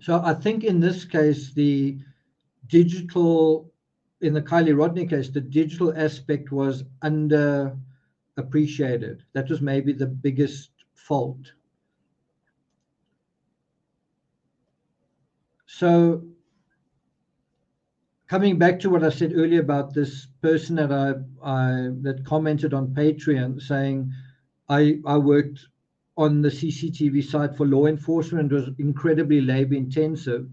So I think in this case, the digital, in the Kiely Rodney case, the digital aspect was underappreciated. That was maybe the biggest fault. So coming back to what I said earlier about this person that that commented on Patreon saying I worked on the CCTV site for law enforcement, it was incredibly labor intensive.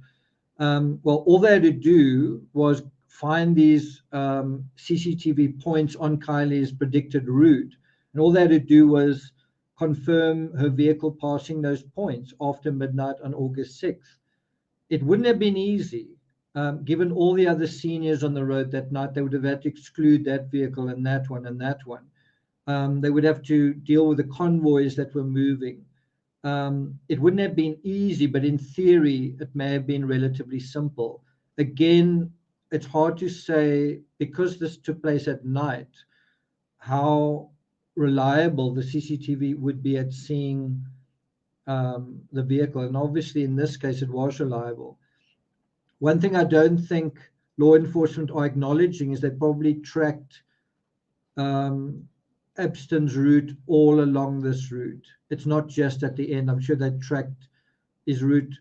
Well, all they had to do was find these CCTV points on Kiely's predicted route, and all they had to do was confirm her vehicle passing those points after midnight on August 6th. It wouldn't have been easy. Given all the other seniors on the road that night, they would have had to exclude that vehicle and that one and that one. They would have to deal with the convoys that were moving. It wouldn't have been easy, but in theory, it may have been relatively simple. Again, it's hard to say, because this took place at night, how reliable the CCTV would be at seeing the vehicle. And obviously, in this case, it was reliable. One thing I don't think law enforcement are acknowledging is they probably tracked Epstein's route all along this route. It's not just at the end. I'm sure they tracked his route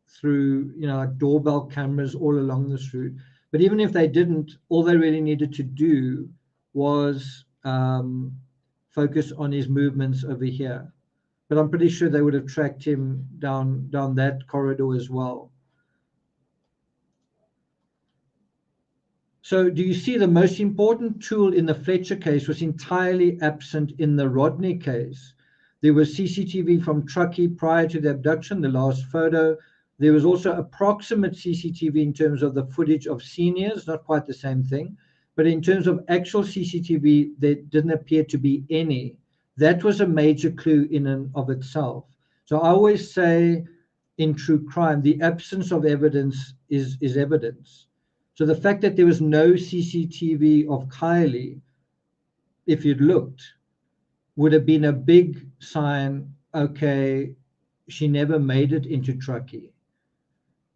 through, like doorbell cameras all along this route. But even if they didn't, all they really needed to do was focus on his movements over here. But I'm pretty sure they would have tracked him down that corridor as well. So do you see the most important tool in the Fletcher case was entirely absent in the Rodney case? There was CCTV from Truckee prior to the abduction, the last photo. There was also approximate CCTV in terms of the footage of seniors, not quite the same thing. But in terms of actual CCTV, there didn't appear to be any. That was a major clue in and of itself. So I always say in true crime, the absence of evidence is evidence. So the fact that there was no CCTV of Kiely, if you'd looked, would have been a big sign, okay, she never made it into Truckee.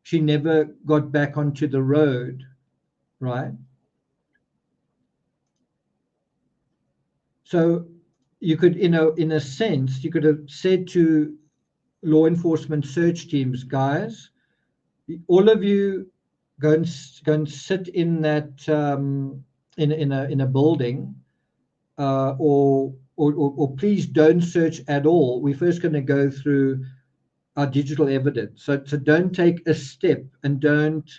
She never got back onto the road, right? So you could, in a sense, you could have said to law enforcement search teams, guys, all of you go and sit in that in a building, or please don't search at all. We're first going to go through our digital evidence. So don't take a step and don't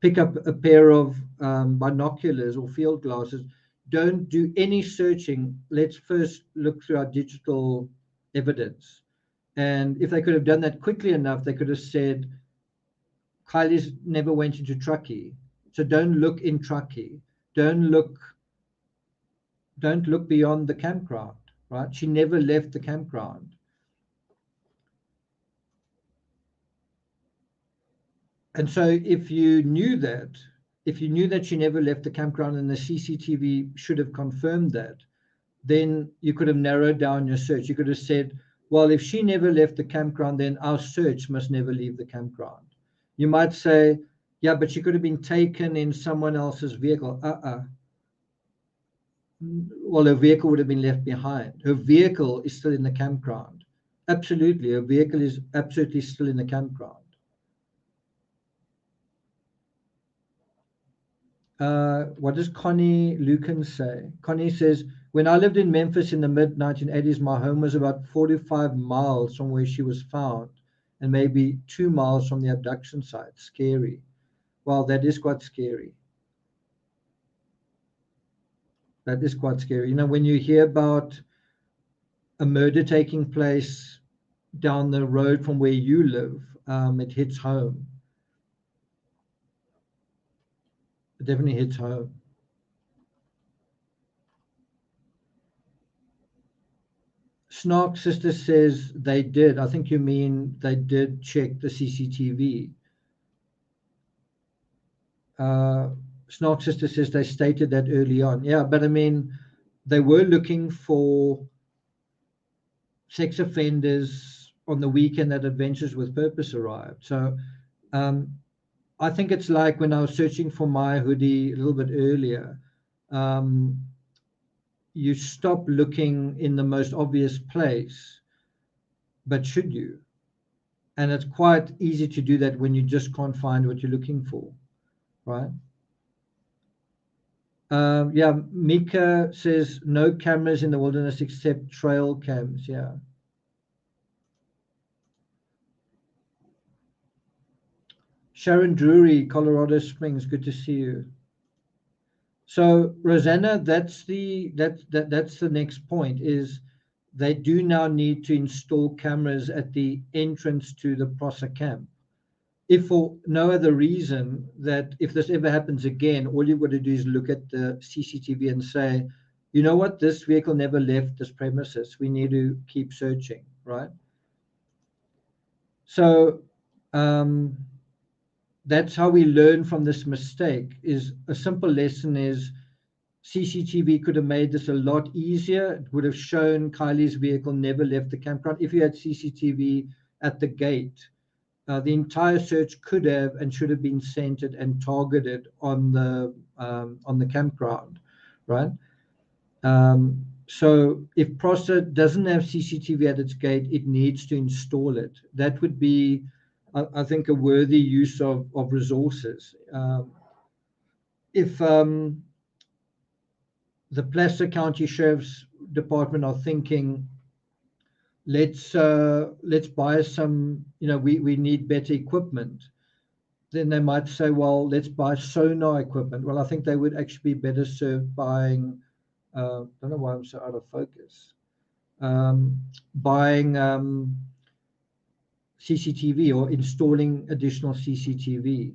pick up a pair of binoculars or field glasses. Don't do any searching. Let's first look through our digital evidence. And if they could have done that quickly enough, they could have said, Kiely's never went into Truckee, so don't look in Truckee. Don't look beyond the campground, right? She never left the campground. And so if you knew that she never left the campground and the CCTV should have confirmed that, then you could have narrowed down your search. You could have said, well, if she never left the campground, then our search must never leave the campground. You might say, yeah, but she could have been taken in someone else's vehicle. Well, her vehicle would have been left behind. Her vehicle is still in the campground. Absolutely, her vehicle is absolutely still in the campground. What does Connie Lucan say? Connie says, when I lived in Memphis in the mid-1980s, my home was about 45 miles from where she was found and maybe 2 miles from the abduction site. Scary. Well, that is quite scary. That is quite scary. When you hear about a murder taking place down the road from where you live, it hits home. It definitely hits home. Snark Sister says they did. I think you mean they did check the CCTV. Snark Sister says they stated that early on. Yeah, but I mean, they were looking for sex offenders on the weekend that Adventures with Purpose arrived. So I think it's like when I was searching for my hoodie a little bit earlier, you stop looking in the most obvious place, but should you? And it's quite easy to do that when you just can't find what you're looking for, right? Yeah, Mika says no cameras in the wilderness except trail cams. Yeah. Sharon Drury, Colorado Springs, good to see you. So Rosanna, that's the next point, is they do now need to install cameras at the entrance to the Prosser camp. If for no other reason, that if this ever happens again, all you've got to do is look at the CCTV and say, you know what, this vehicle never left this premises. We need to keep searching, right? So that's how we learn from this mistake. Is a simple lesson is CCTV could have made this a lot easier. It would have shown Kiely's vehicle never left the campground. If you had CCTV at the gate, the entire search could have and should have been centered and targeted on the campground, right? So if PROSA doesn't have CCTV at its gate, it needs to install it. That would be, I think, a worthy use of resources. If the Placer County Sheriff's Department are thinking, let's buy some, we need better equipment, then they might say, well, let's buy sonar equipment. Well, I think they would actually be better served buying, I don't know why I'm so out of focus, buying CCTV or installing additional CCTV.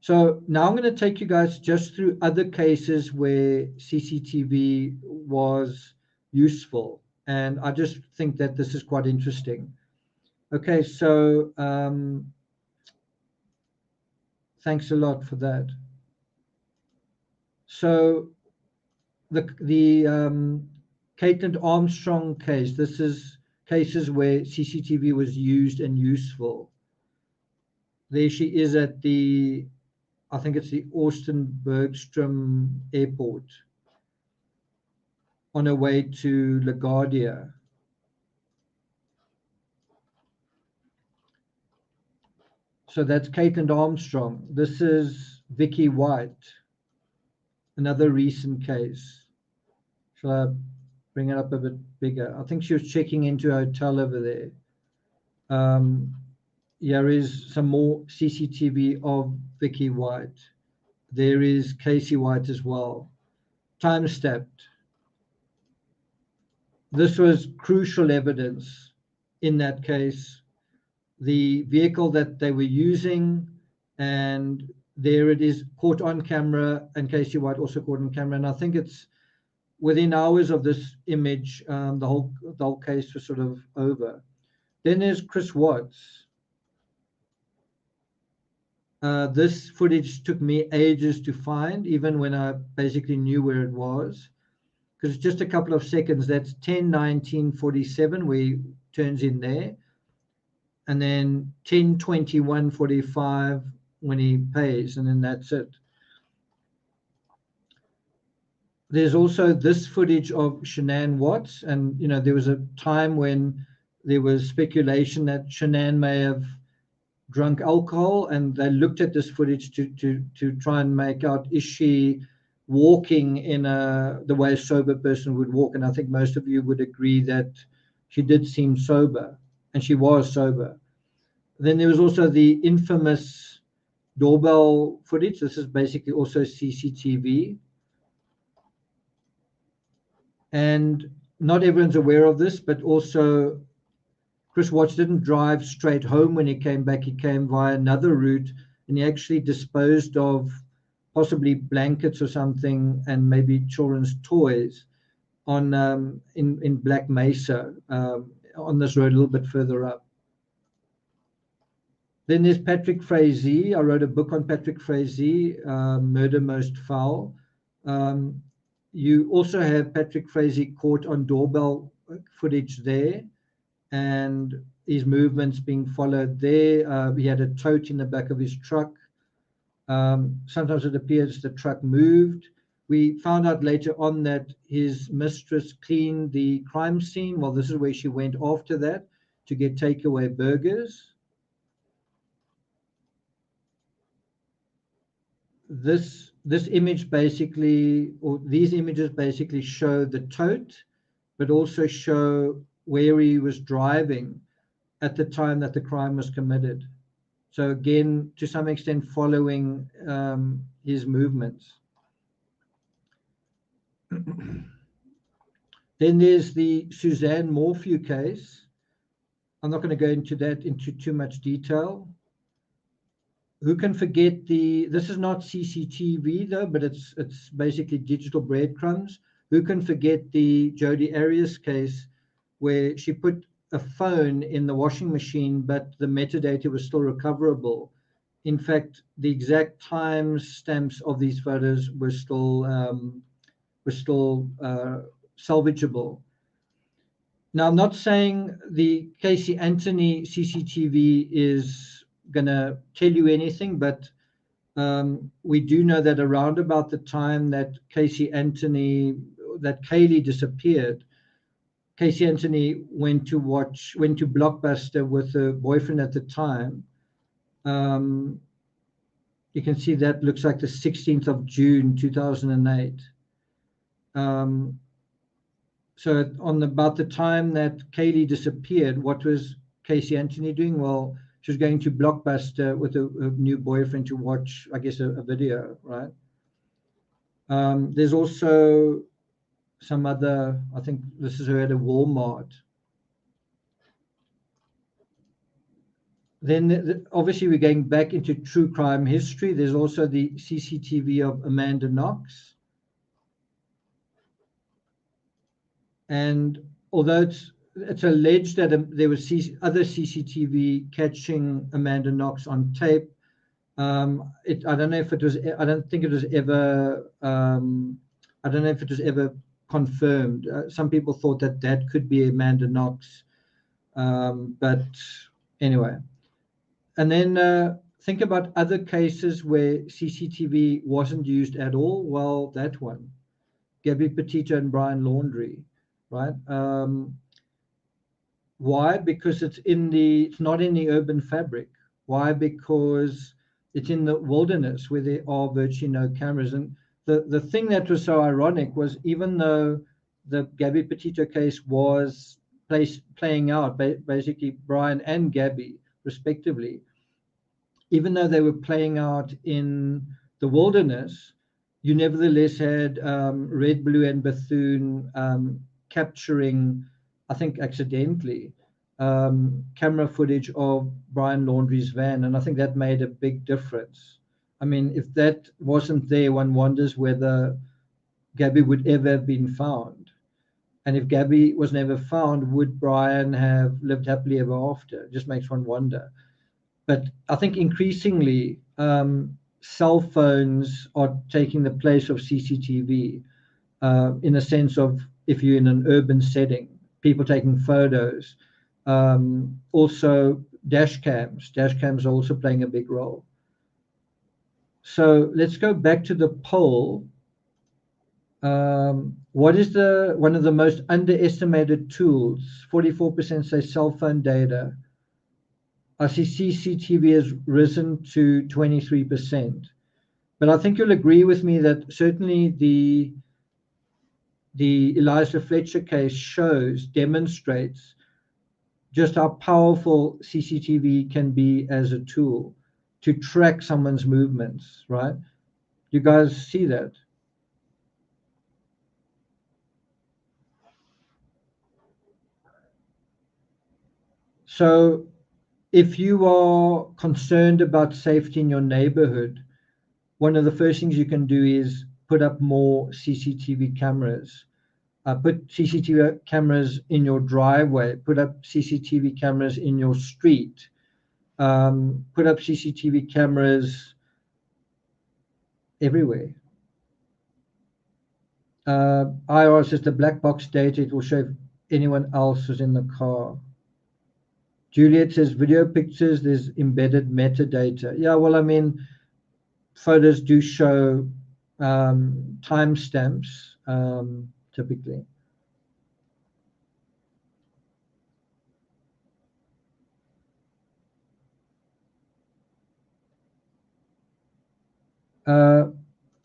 So now I'm going to take you guys just through other cases where CCTV was useful. And I just think that this is quite interesting. Okay, so thanks a lot for that. So the Caitlin Armstrong case, this is cases where CCTV was used and useful. There she is at the, I think it's the Austin Bergstrom Airport on her way to LaGuardia. So that's Caitlin Armstrong. This is Vicky White, another recent case. Shall I bring it up a bit bigger? I think she was checking into a hotel over there. Here is some more CCTV of Vicky White. There is Casey White as well. Time stamped. This was crucial evidence in that case. The vehicle that they were using, and there it is, caught on camera, and Casey White also caught on camera. And I think it's within hours of this image, the whole case was sort of over. Then there's Chris Watts. This footage took me ages to find, even when I basically knew where it was, because it's just a couple of seconds. That's 10:19:47 where he turns in there, and then 10:21:45 when he pays, and then that's it. There's also this footage of Shanann Watts, and there was a time when there was speculation that Shanann may have drunk alcohol, and they looked at this footage to try and make out, is she walking in the way a sober person would walk? And I think most of you would agree that she did seem sober, and she was sober. Then there was also the infamous doorbell footage. This is basically also CCTV. And not everyone's aware of this, but also Chris Watts didn't drive straight home when he came back. He came via another route, and he actually disposed of possibly blankets or something and maybe children's toys on in Black Mesa, on this road a little bit further up. Then there's Patrick Frazee. I wrote a book on Patrick Frazee, Murder Most Foul. You also have Patrick Frazee caught on doorbell footage there, and his movements being followed there. He had a tote in the back of his truck. Sometimes it appears the truck moved. We found out later on that his mistress cleaned the crime scene. Well, this is where she went after that to get takeaway burgers. This image basically, or these images basically show the tote, but also show where he was driving at the time that the crime was committed. So again, to some extent, following his movements. Then there's the Suzanne Morphew case. I'm not going to go into that into too much detail. who can forget this is not CCTV though, but it's basically digital breadcrumbs. Who can forget the Jodi Arias case where she put a phone in the washing machine, but the metadata was still recoverable. In fact, the exact time stamps of these photos were still salvageable. Now, I'm not saying the Casey Anthony CCTV is going to tell you anything, but we do know that around about the time that Kiely disappeared, Casey Anthony went to Blockbuster with her boyfriend at the time. You can see that looks like the 16th of June, 2008. So on about the time that Kiely disappeared, what was Casey Anthony doing? Well, she was going to Blockbuster with a new boyfriend to watch, I guess, a video, right? There's also some other, I think this is her at a Walmart. Then obviously we're going back into true crime history. There's also the CCTV of Amanda Knox. And although it's alleged that there was other CCTV catching Amanda Knox on tape, I don't know if it was. I don't think it was ever. I don't know if it was ever confirmed. Some people thought that could be Amanda Knox, but anyway. And then think about other cases where CCTV wasn't used at all. Well, that one, Gabby Petito and Brian Laundrie. Right? Why? Because it's not in the urban fabric. Why? Because it's in the wilderness where there are virtually no cameras. And the thing that was so ironic was, even though the Gabby Petito case was playing out, basically Brian and Gabby respectively, even though they were playing out in the wilderness, you nevertheless had Red, Blue, and Bethune capturing, I think accidentally, camera footage of Brian Laundrie's van. And I think that made a big difference. I mean, if that wasn't there, one wonders whether Gabby would ever have been found. And if Gabby was never found, would Brian have lived happily ever after? It just makes one wonder. But I think increasingly, cell phones are taking the place of CCTV in a sense of, if you're in an urban setting, people taking photos. Also, dash cams. Dash cams are also playing a big role. So let's go back to the poll. What is one of the most underestimated tools? 44% say cell phone data. I see CCTV has risen to 23%. But I think you'll agree with me that certainly the Eliza Fletcher case demonstrates just how powerful CCTV can be as a tool to track someone's movements, right? You guys see that? So if you are concerned about safety in your neighborhood, one of the first things you can do is put up more CCTV cameras. Put CCTV cameras in your driveway. Put up CCTV cameras in your street. Put up CCTV cameras everywhere. IR says the black box data, it will show if anyone else was in the car. Juliet says video pictures, there's embedded metadata. Yeah, well, I mean, photos do show timestamps typically.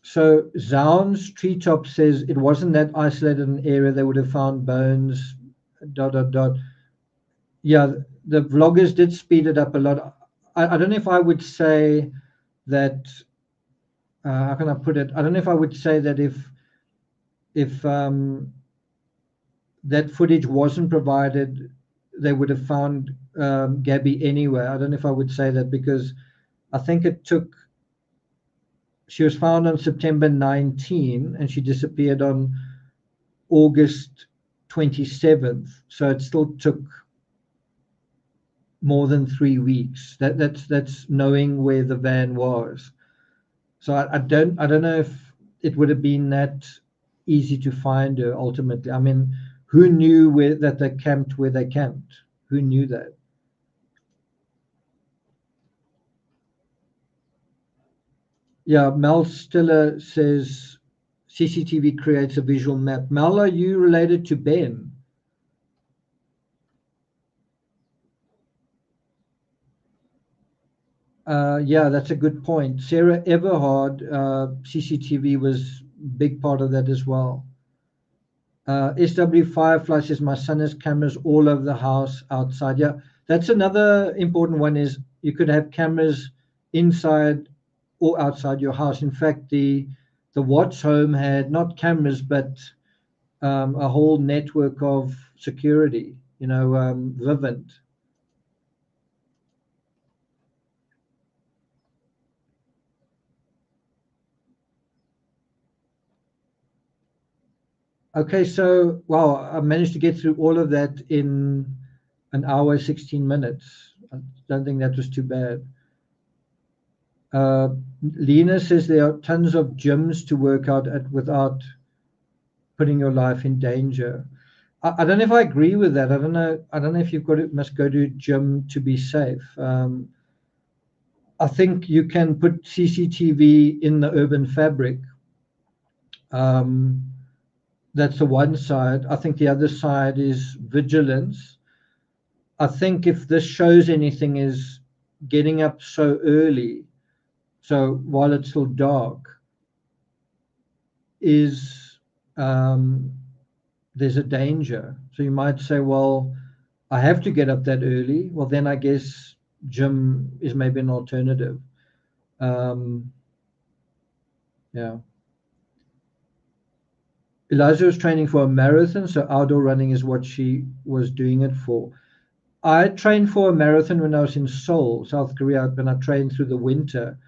So Zounds Treetop says it wasn't that isolated an area, they would have found bones, ... Yeah, the vloggers did speed it up a lot. I don't know if I would say that, how can I put it? I don't know if I would say that if that footage wasn't provided, they would have found Gabby anyway. I don't know if I would say that, because I think it took, she was found on September 19 and she disappeared on August 27th. So it still took more than 3 weeks. That's knowing where the van was. So I don't know if it would have been that easy to find her ultimately. I mean, who knew that they camped where they camped? Who knew that? Yeah, Mel Stiller says CCTV creates a visual map. Mel, are you related to Ben? Yeah, that's a good point. Sarah Everhard, CCTV was a big part of that as well. SW Firefly says my son has cameras all over the house outside. Yeah, that's another important one, is you could have cameras inside or outside your house. In fact, the Watts home had not cameras, but a whole network of security, Vivint. Okay, so wow, I managed to get through all of that in an hour, 16 minutes. I don't think that was too bad. Lena says there are tons of gyms to work out at without putting your life in danger. I don't know if I agree with that. I don't know. I don't know if must go to a gym to be safe. I think you can put CCTV in the urban fabric. Um, that's the one side. I think the other side is vigilance. I think if this shows anything, is getting up so early, so while it's still dark, is there's a danger. So you might say, well, I have to get up that early. Well, then I guess gym is maybe an alternative. Yeah. Eliza was training for a marathon, so outdoor running is what she was doing it for. I trained for a marathon when I was in Seoul, South Korea, when I trained through the winter.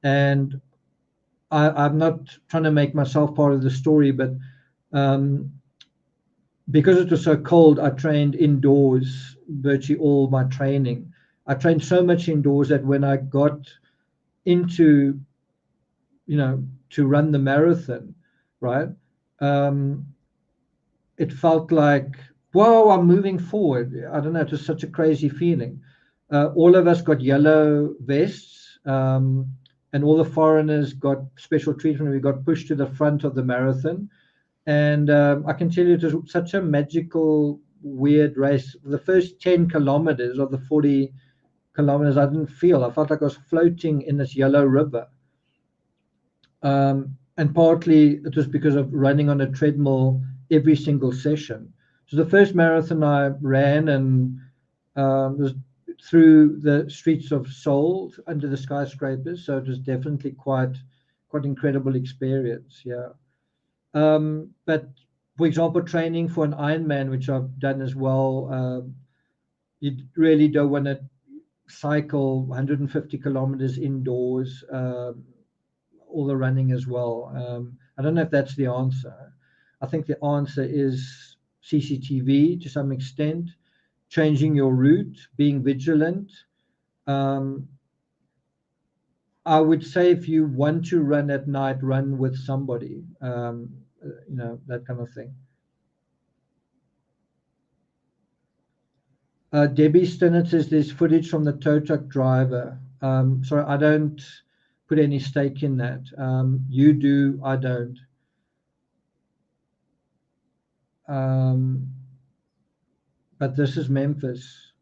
And I'm not trying to make myself part of the story, but because it was so cold, I trained indoors virtually all my training. I trained so much indoors that when I got into, to run the marathon, right? It felt like, whoa, I'm moving forward. I don't know, it was such a crazy feeling. All of us got yellow vests, and all the foreigners got special treatment. We got pushed to the front of the marathon. And I can tell you, it was such a magical, weird race. The first 10 kilometers of the 40 kilometers, I didn't feel. I felt like I was floating in this yellow river. And partly it was because of running on a treadmill every single session. So the first marathon I ran and was through the streets of Seoul under the skyscrapers. So it was definitely quite incredible experience. Yeah. But for example, training for an Ironman, which I've done as well, you really don't want to cycle 150 kilometers indoors, all the running as well. I don't know if that's the answer. I think the answer is CCTV to some extent, changing your route, being vigilant. I would say if you want to run at night, run with somebody, that kind of thing. Debbie Stinnett says there's footage from the tow truck driver. Sorry, I don't put any stake in that. You do, I don't. But this is Memphis.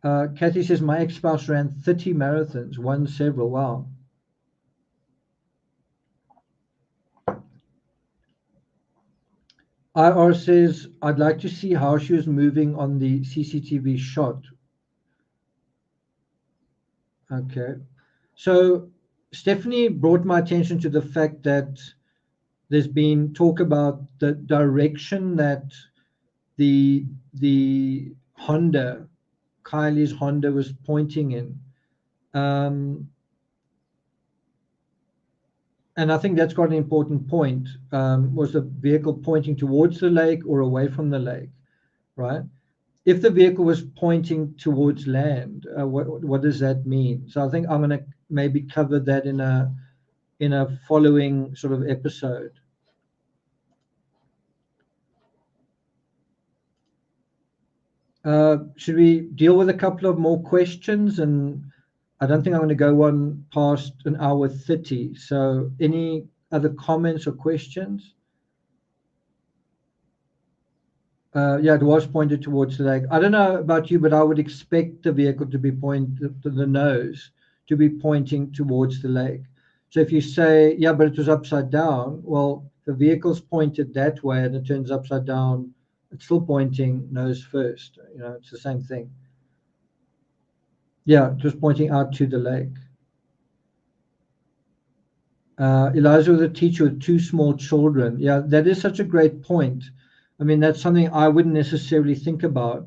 Kathy says my ex-spouse ran 30 marathons, won several. Wow. IR says, I'd like to see how she was moving on the CCTV shot. Okay. So Stephanie brought my attention to the fact that there's been talk about the direction that the Honda Kiely's Honda was pointing in. And I think that's quite an important point. Was the vehicle pointing towards the lake or away from the lake, right? If the vehicle was pointing towards land, what does that mean? So I think I'm going to maybe cover that in a following sort of episode. Should we deal with a couple of more questions? And I don't think I'm going to go on past an hour 30. So any other comments or questions? Yeah, it was pointed towards the lake. I don't know about you, but I would expect the vehicle to be pointed to the nose, to be pointing towards the lake. So if you say, yeah, but it was upside down, well, the vehicle's pointed that way and it turns upside down, it's still pointing nose first. You know, it's the same thing. Yeah, it was pointing out to the lake. Eliza was a teacher with 2 small children. Yeah, that is such a great point. I mean, that's something I wouldn't necessarily think about.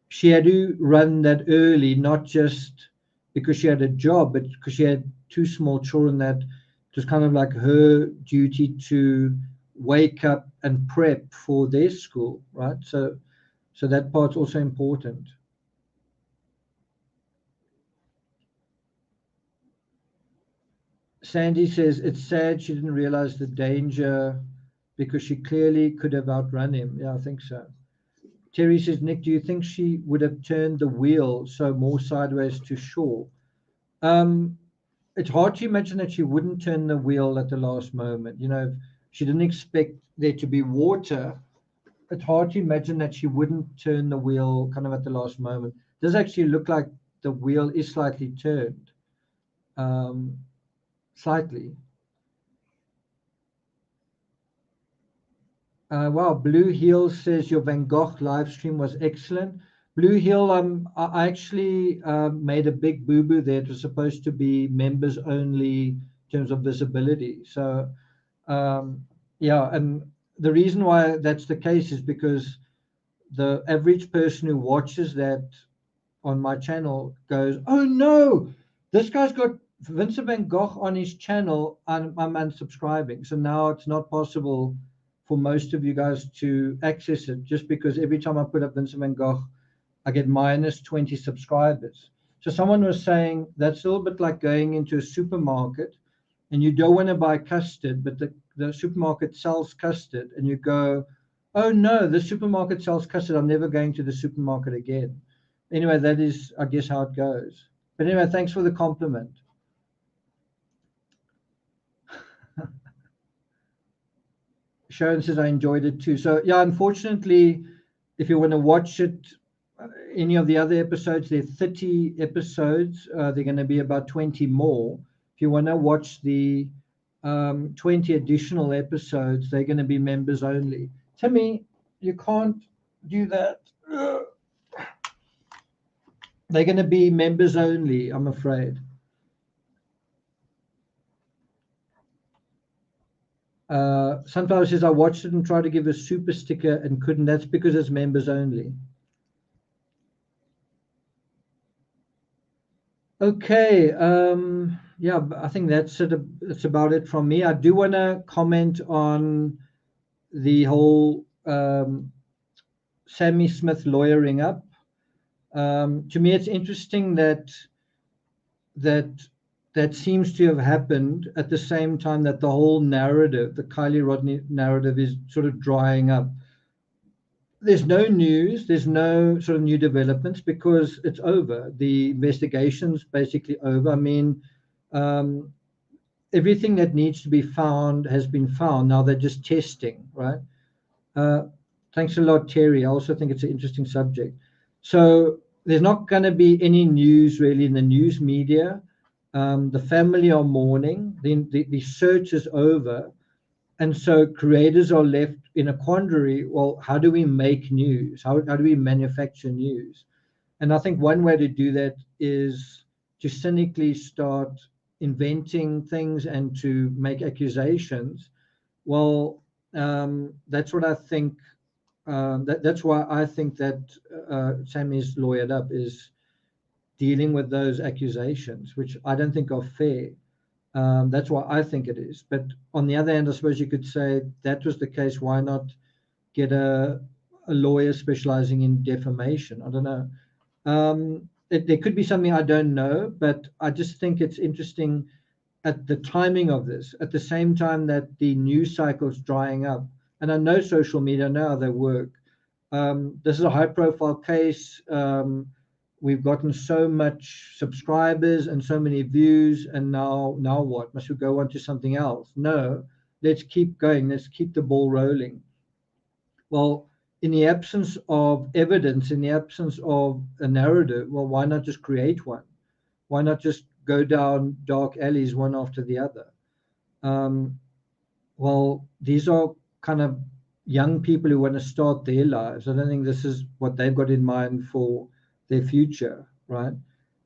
She had to run that early, not just because she had a job, but because she had 2 small children that it was kind of like her duty to wake up and prep for their school, right? So that part's also important. Sandy says it's sad she didn't realize the danger because she clearly could have outrun him. Yeah, I think so. Terry says, Nick, do you think she would have turned the wheel so more sideways to shore? It's hard to imagine that she wouldn't turn the wheel at the last moment. You know, if she didn't expect there to be water, it's hard to imagine that she wouldn't turn the wheel kind of at the last moment. It does actually look like the wheel is slightly turned. Slightly. Wow, Blue Hill says your Van Gogh live stream was excellent. Blue Hill, I actually made a big boo-boo there. It was supposed to be members only in terms of visibility. So, yeah, and the reason why that's the case is because the average person who watches that on my channel goes, oh no, this guy's got Vincent van Gogh on his channel, and I'm unsubscribing. So now it's not possible for most of you guys to access it, just because every time I put up Vincent van Gogh, I get minus 20 subscribers. So someone was saying that's a little bit like going into a supermarket and you don't want to buy custard, but the supermarket sells custard, and you go, oh no, the supermarket sells custard, I'm never going to the supermarket again. Anyway, that is, I guess, how it goes. But anyway, thanks for the compliment. Sharon says, I enjoyed it too. So yeah, unfortunately, if you want to watch it, any of the other episodes, there are 30 episodes. They're going to be about 20 more. If you want to watch the 20 additional episodes, they're going to be members only. Timmy, you can't do that. They're going to be members only, I'm afraid. Sunflower says, I watched it and tried to give a super sticker and couldn't. That's because it's members only. Okay. Yeah, I think that's about it from me. I do want to comment on the whole Sammy Smith lawyering up. To me, it's interesting that seems to have happened at the same time that the whole narrative, the Kiely Rodni narrative, is sort of drying up. There's no news, there's no sort of new developments because it's over. The investigation's basically over. I mean, everything that needs to be found has been found. Now they're just testing, right? Thanks a lot, Terry. I also think it's an interesting subject. So there's not going to be any news really in the news media. The family are mourning. The search is over. And so creators are left in a quandary. Well, how do we make news? How do we manufacture news? And I think one way to do that is to cynically start inventing things and to make accusations. Well, that's what I think that's why I think that Sammy's lawyered up, is dealing with those accusations, which I don't think are fair. That's why I think it is. But on the other hand, I suppose you could say that was the case. Why not get a lawyer specializing in defamation? I don't know. There could be something I don't know, but I just think it's interesting at the timing of this, at the same time that the news cycle's drying up. And I know social media, I know how they work. This is a high profile case. We've gotten so much subscribers and so many views, and now what? Must we go on to something else? No, let's keep going. Let's keep the ball rolling. Well, in the absence of evidence, in the absence of a narrative, well, why not just create one? Why not just go down dark alleys one after the other? Well, these are kind of young people who want to start their lives. I don't think this is what they've got in mind for their future, right?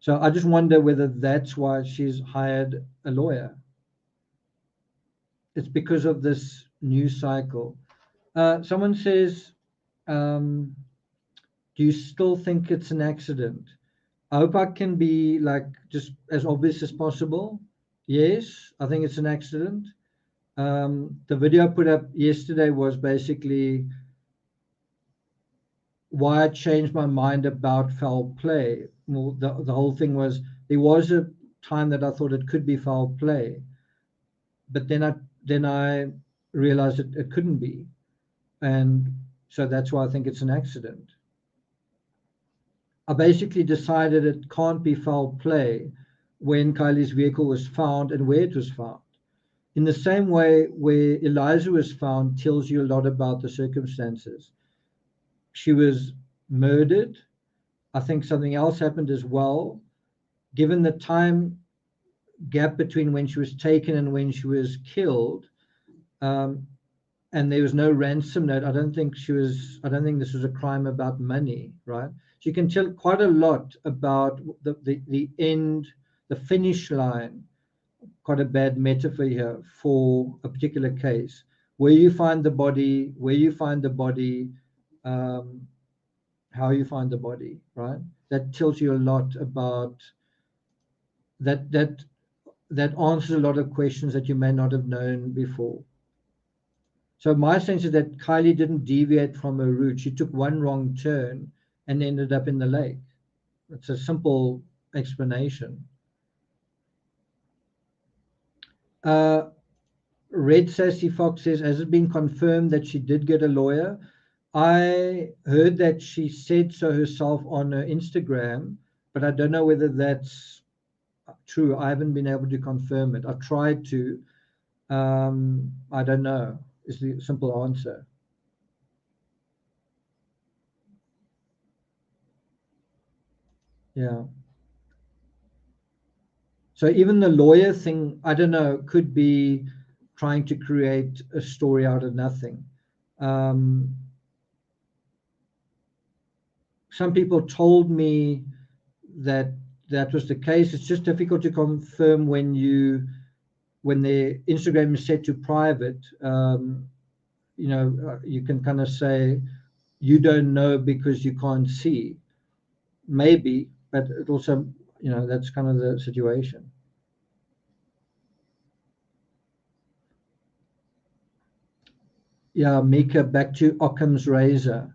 So I just wonder whether that's why she's hired a lawyer. It's because of this news cycle. Someone says, do you still think it's an accident? I hope I can be like just as obvious as possible. Yes, I think it's an accident. The video I put up yesterday was basically why I changed my mind about foul play. Well, the whole thing was there was a time that I thought it could be foul play, but then I realized it couldn't be, and so that's why I think it's an accident. I basically decided it can't be foul play when Kiely's vehicle was found and where it was found. In the same way, where Eliza was found tells you a lot about the circumstances. She was murdered. I think something else happened as well. Given the time gap between when she was taken and when she was killed, and there was no ransom note, I don't think this was a crime about money, right? So you can tell quite a lot about the end, the finish line. Quite a bad metaphor here for a particular case. Where you find the body, how you find the body, right? That tells you a lot about that answers a lot of questions that you may not have known before. So my sense is that Kiely didn't deviate from her route. She took one wrong turn and ended up in the lake. It's a simple explanation. Red Sassy Fox says, has it been confirmed that she did get a lawyer? I heard that she said so herself on her Instagram, but I don't know whether that's true. I haven't been able to confirm it. I tried to. I don't know, is the simple answer. Yeah. So even the lawyer thing, I don't know, could be trying to create a story out of nothing. Some people told me that was the case. It's just difficult to confirm when their Instagram is set to private. You can kind of say you don't know because you can't see. Maybe, but it also, that's kind of the situation. Yeah, Mika, back to Occam's razor.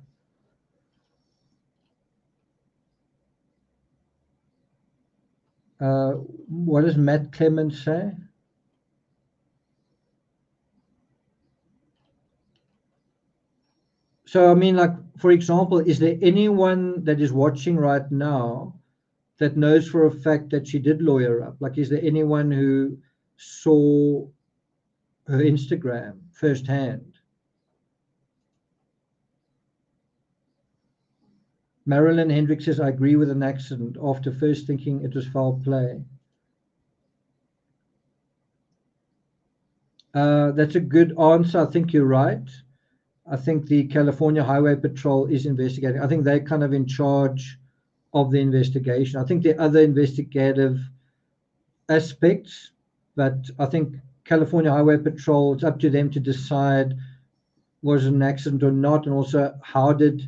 What does Matt Clements say? So, I mean, like, for example, is there anyone that is watching right now that knows for a fact that she did lawyer up? Like, is there anyone who saw her Instagram firsthand? Marilyn Hendricks says, I agree with an accident after first thinking it was foul play. That's a good answer. I think you're right. I think the California Highway Patrol is investigating. I think they're kind of in charge of the investigation. I think there are other investigative aspects, but I think California Highway Patrol, it's up to them to decide was it an accident or not, and also how did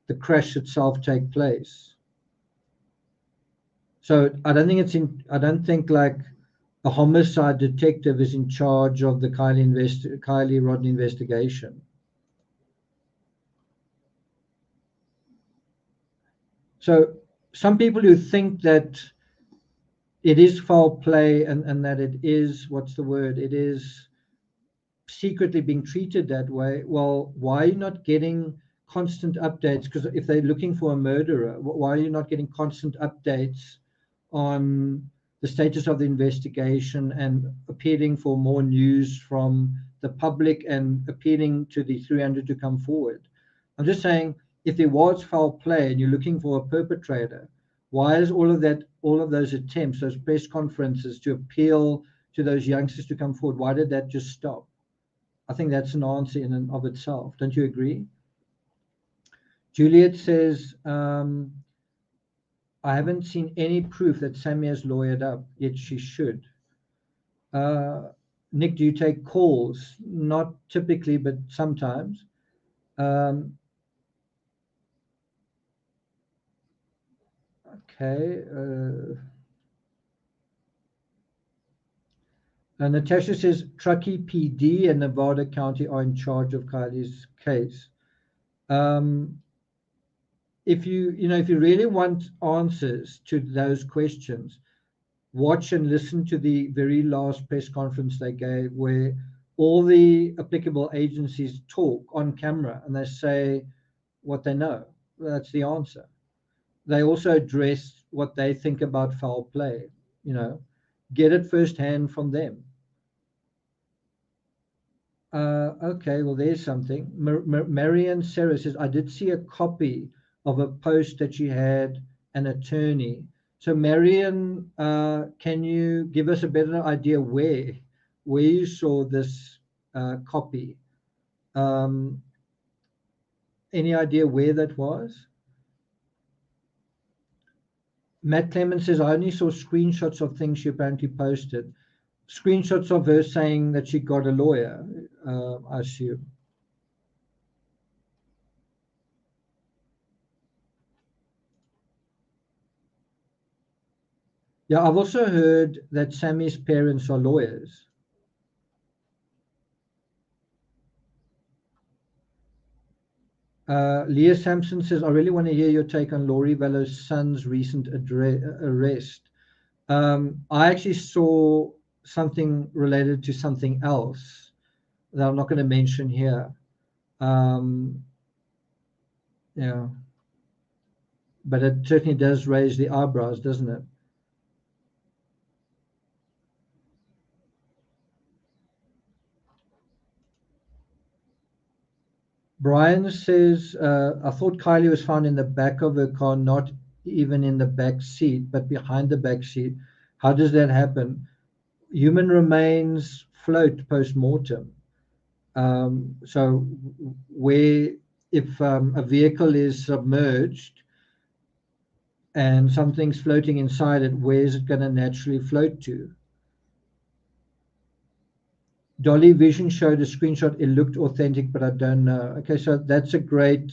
the crash itself take place. So I don't think like a homicide detective is in charge of the Kiely Rodney investigation. So some people who think that it is foul play and that it is, what's the word, it is secretly being treated that way, well, why are you not getting constant updates? Because if they're looking for a murderer, why are you not getting constant updates on the status of the investigation and appealing for more news from the public and appealing to the 300 to come forward? I'm just saying, if there was foul play and you're looking for a perpetrator, why is all of those attempts, those press conferences to appeal to those youngsters to come forward, why did that just stop? I think that's an answer in and of itself. Don't you agree? Juliet says, I haven't seen any proof that Sammy has lawyered up, yet she should. Nick, do you take calls? Not typically, but sometimes. Okay. Natasha says Truckee PD and Nevada County are in charge of Kylie's case. If you really want answers to those questions, watch and listen to the very last press conference they gave, where all the applicable agencies talk on camera and they say what they know. That's the answer. They also address what they think about foul play. Get it firsthand from them. Okay, well, there's something. Marianne Sarah says, I did see a copy of a post that she had an attorney. So Marianne, can you give us a better idea where you saw this copy? Any idea where that was? Matt Clemens says, I only saw screenshots of things she apparently posted. Screenshots of her saying that she got a lawyer, I assume. Yeah, I've also heard that Sammy's parents are lawyers. Leah Sampson says, I really want to hear your take on Laurie Vallow's son's recent arrest. I actually saw something related to something else that I'm not going to mention here. Yeah, but it certainly does raise the eyebrows, doesn't it? Brian says, I thought Kiely was found in the back of her car, not even in the back seat, but behind the back seat. How does that happen? Human remains float post-mortem. So if a vehicle is submerged and something's floating inside it, where is it going to naturally float to? Dolly Vision showed a screenshot. It looked authentic, but I don't know. Okay, so that's a great.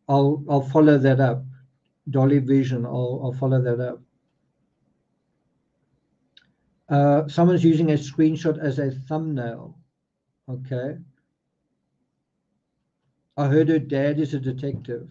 I'll follow that up. Dolly Vision. I'll follow that up. Someone's using a screenshot as a thumbnail. Okay. I heard her dad is a detective.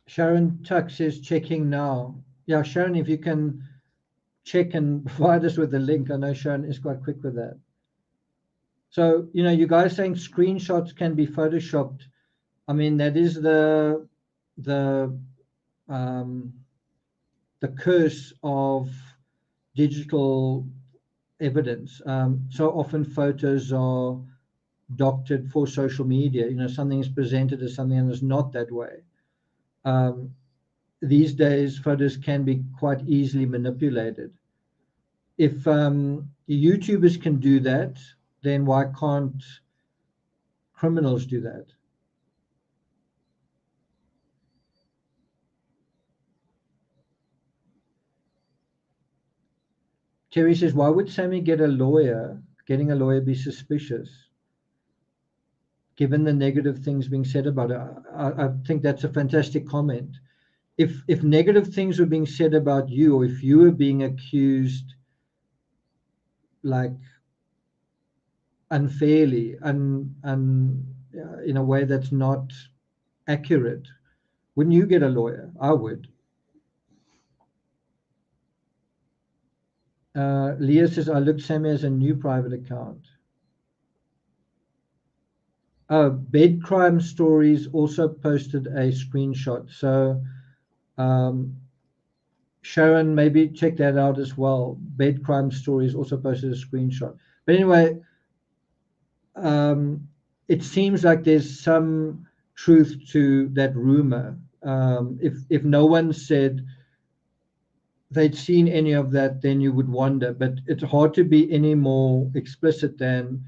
Sharon Tuck says checking now. Yeah, Sharon, if you can check and provide us with the link. I know Sharon is quite quick with that. So, you guys saying screenshots can be photoshopped. I mean, that is the curse of digital evidence. So often photos are doctored for social media. Something is presented as something and it's not that way. These days, photos can be quite easily manipulated. If YouTubers can do that, then why can't criminals do that? Terry says, why would Sammy get a lawyer? Getting a lawyer be suspicious, given the negative things being said about it? I think that's a fantastic comment. If negative things were being said about you, or if you were being accused like unfairly and in a way that's not accurate, wouldn't you get a lawyer? I would. Leah says, I looked Sammy as a new private account. Bed crime stories also posted a screenshot. So Sharon, maybe check that out as well. Bed crime stories also posted a screenshot. But anyway, it seems like there's some truth to that rumor. If no one said they'd seen any of that, then you would wonder. But it's hard to be any more explicit than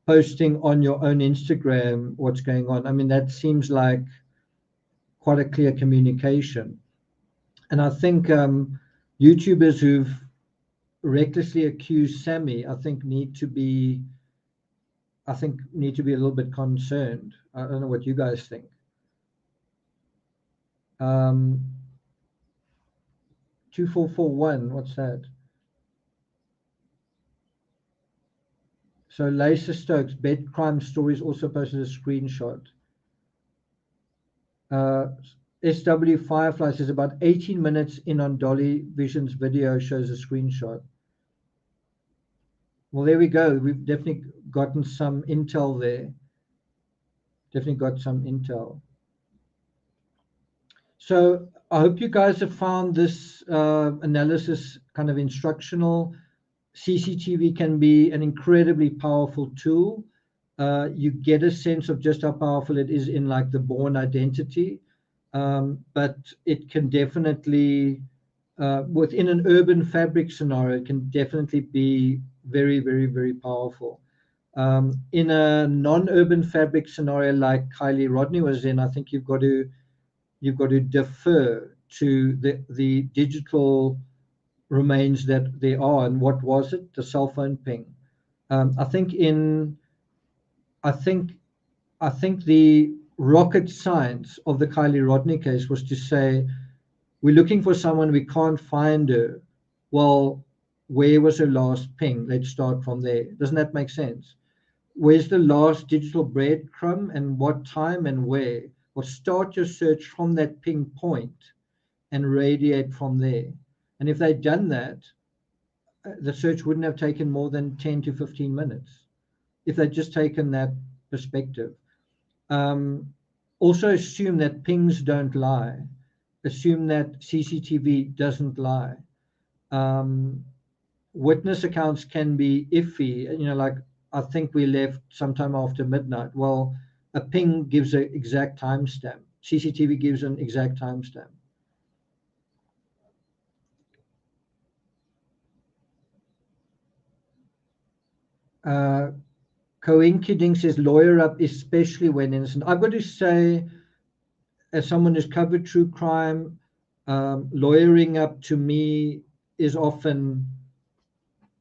posting on your own Instagram what's going on. I mean, that seems like quite a clear communication. And I think YouTubers who've recklessly accused Sammy, I think need to be a little bit concerned. I don't know what you guys think. 2441, what's that? So Lisa Stokes, bed crime stories also posted a screenshot. SW Firefly says about 18 minutes in on Dolly Vision's video shows a screenshot. Well, there we go. We've definitely gotten some intel there. Definitely got some intel. So I hope you guys have found this analysis kind of instructional. CCTV can be an incredibly powerful tool. You get a sense of just how powerful it is in like the Bourne Identity, but it can definitely, within an urban fabric scenario, it can definitely be very, very, very powerful. In a non-urban fabric scenario like Kiely Rodni was in, I think you've got to defer to the digital remains that there are. And what was it? The cell phone ping. I think the rocket science of the Kiely Rodni case was to say, we're looking for someone, we can't find her. Well, where was her last ping? Let's start from there. Doesn't that make sense? Where's the last digital breadcrumb and what time and where? Well, start your search from that ping point and radiate from there. And if they'd done that, the search wouldn't have taken more than 10 to 15 minutes if they'd just taken that perspective. Also assume that pings don't lie. Assume that CCTV doesn't lie. Witness accounts can be iffy, like I think we left sometime after midnight. Well, a ping gives an exact timestamp. CCTV gives an exact timestamp. Coinkiding says lawyer up, especially when innocent. I've got to say, as someone who's covered true crime, lawyering up to me is often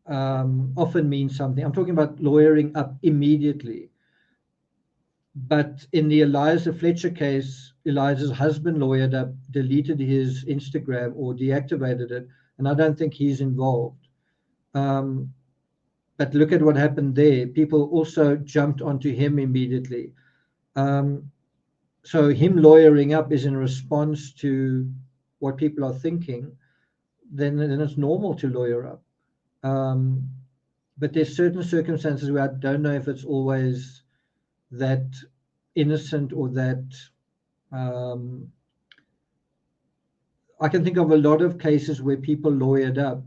means something. I'm talking about lawyering up immediately. But in the Eliza Fletcher case, Eliza's husband lawyered up, deleted his Instagram or deactivated it, and I don't think he's involved. But look at what happened there. People also jumped onto him immediately. So him lawyering up is in response to what people are thinking. Then it's normal to lawyer up. But there's certain circumstances where I don't know if it's always that innocent or that. I can think of a lot of cases where people lawyered up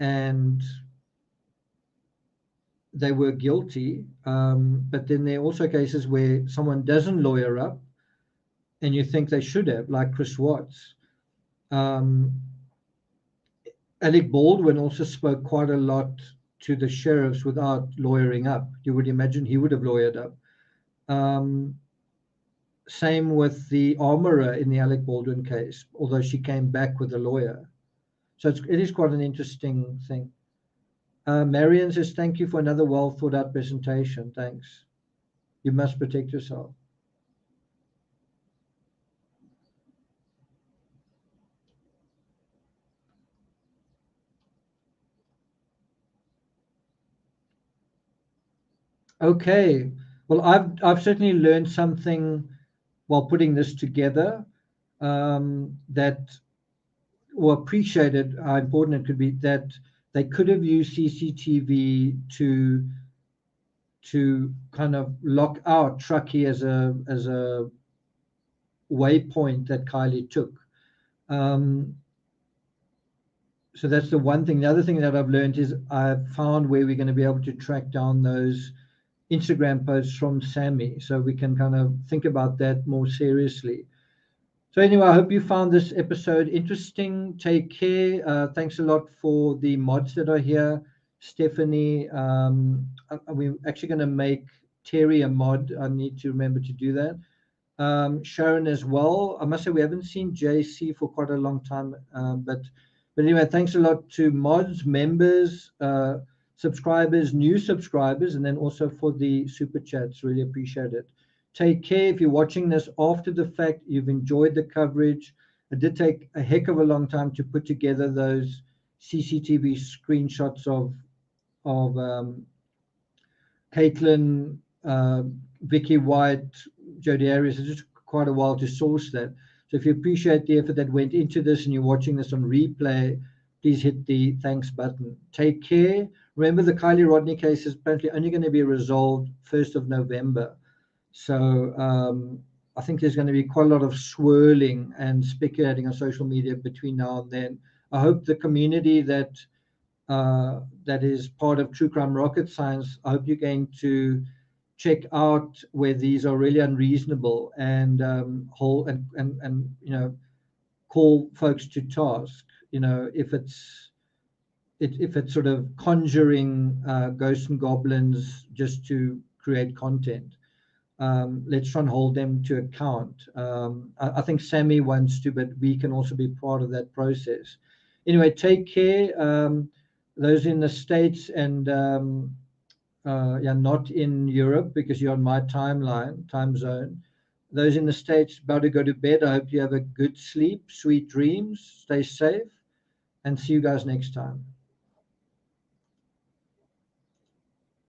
and they were guilty, but then there are also cases where someone doesn't lawyer up and you think they should have, like Chris Watts. Alec Baldwin also spoke quite a lot to the sheriffs without lawyering up. You would imagine he would have lawyered up. Same with the armorer in the Alec Baldwin case, although she came back with a lawyer. So it is quite an interesting thing. Marion says, thank you for another well thought out presentation. Thanks. You must protect yourself. Okay. Well, I've certainly learned something while putting this together, that, or appreciated how important it could be, that they could have used CCTV to kind of lock out Truckee as a waypoint that Kiely took. So that's the one thing. The other thing that I've learned is I've found where we're going to be able to track down those Instagram posts from Sammy, so we can kind of think about that more seriously. So anyway, I hope you found this episode interesting. Take care. Thanks a lot for the mods that are here. Stephanie, we're actually going to make Terry a mod. I need to remember to do that. Sharon as well. I must say we haven't seen JC for quite a long time, but anyway, thanks a lot to mods, members, subscribers, new subscribers, and then also for the super chats. Really appreciate it. Take care. If you're watching this after the fact, you've enjoyed the coverage. It did take a heck of a long time to put together those CCTV screenshots of Caitlin, Vicky White, Jodi Arias. It took quite a while to source that. So if you appreciate the effort that went into this and you're watching this on replay, please hit the thanks button. Take care. Remember, the Kiely Rodni case is apparently only going to be resolved 1st of November. So I think there's going to be quite a lot of swirling and speculating on social media between now and then. I hope the community that is part of True Crime Rocket Science, I hope you're going to check out where these are really unreasonable and hold and call folks to task. If it's sort of conjuring ghosts and goblins just to create content, let's try and hold them to account. I think Sammy wants to, but we can also be part of that process. Anyway, take care. Those in the States and not in Europe, because you're on my time zone. Those in the States about to go to bed. I hope you have a good sleep, sweet dreams, stay safe, and see you guys next time.